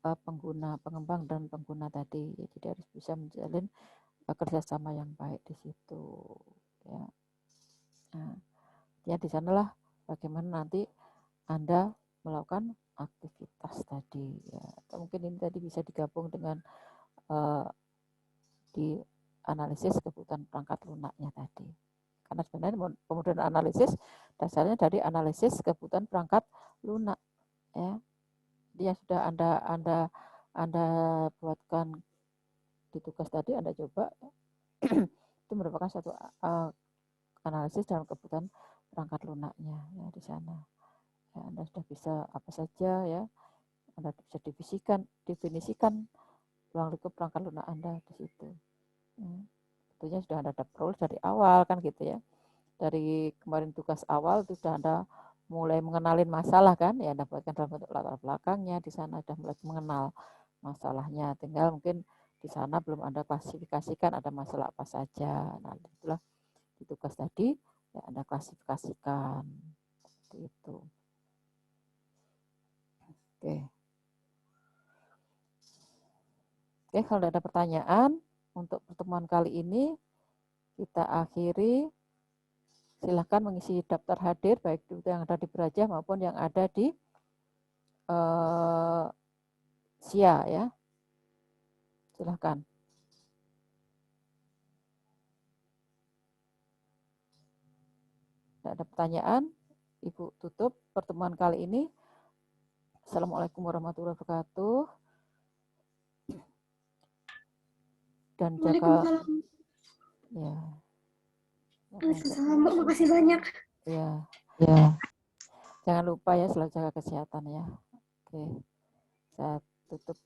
pengembang dan pengguna tadi. Ya, jadi harus bisa menjalin kerjasama yang baik di situ ya. Nah, ya di sanalah bagaimana nanti Anda melakukan aktivitas tadi ya. Atau mungkin ini tadi bisa digabung dengan di analisis kebutuhan perangkat lunaknya tadi. Karena sebenarnya pemodelan analisis dasarnya dari analisis kebutuhan perangkat lunak ya. Dia sudah Anda buatkan di tugas tadi, Anda coba itu merupakan satu analisis dalam kebutuhan perangkat lunaknya ya di sana. Ya, Anda sudah bisa apa saja ya, Anda bisa definisikan ruang lingkup perangkat lunak Anda di situ. Ya. Tentunya sudah Anda ada peroleh dari awal kan gitu ya. Dari kemarin tugas awal itu sudah Anda mulai mengenalin masalah kan ya, Anda buatkan dalam bentuk latar belakangnya, di sana sudah mulai mengenal masalahnya, tinggal mungkin di sana belum Anda klasifikasikan ada masalah apa saja. Nah, itulah di tugas tadi ya Anda klasifikasikan seperti itu. Oke, kalau tidak ada pertanyaan untuk pertemuan kali ini kita akhiri. Silahkan mengisi daftar hadir baik itu yang ada di Beraja maupun yang ada di SIA ya. Silahkan. Tidak ada pertanyaan, Ibu tutup pertemuan kali ini. Assalamualaikum warahmatullahi wabarakatuh. Dan jaga ya. Mbak, makasih banyak. Ya. Jangan lupa ya selalu jaga kesehatan ya. Oke. Saya tutup.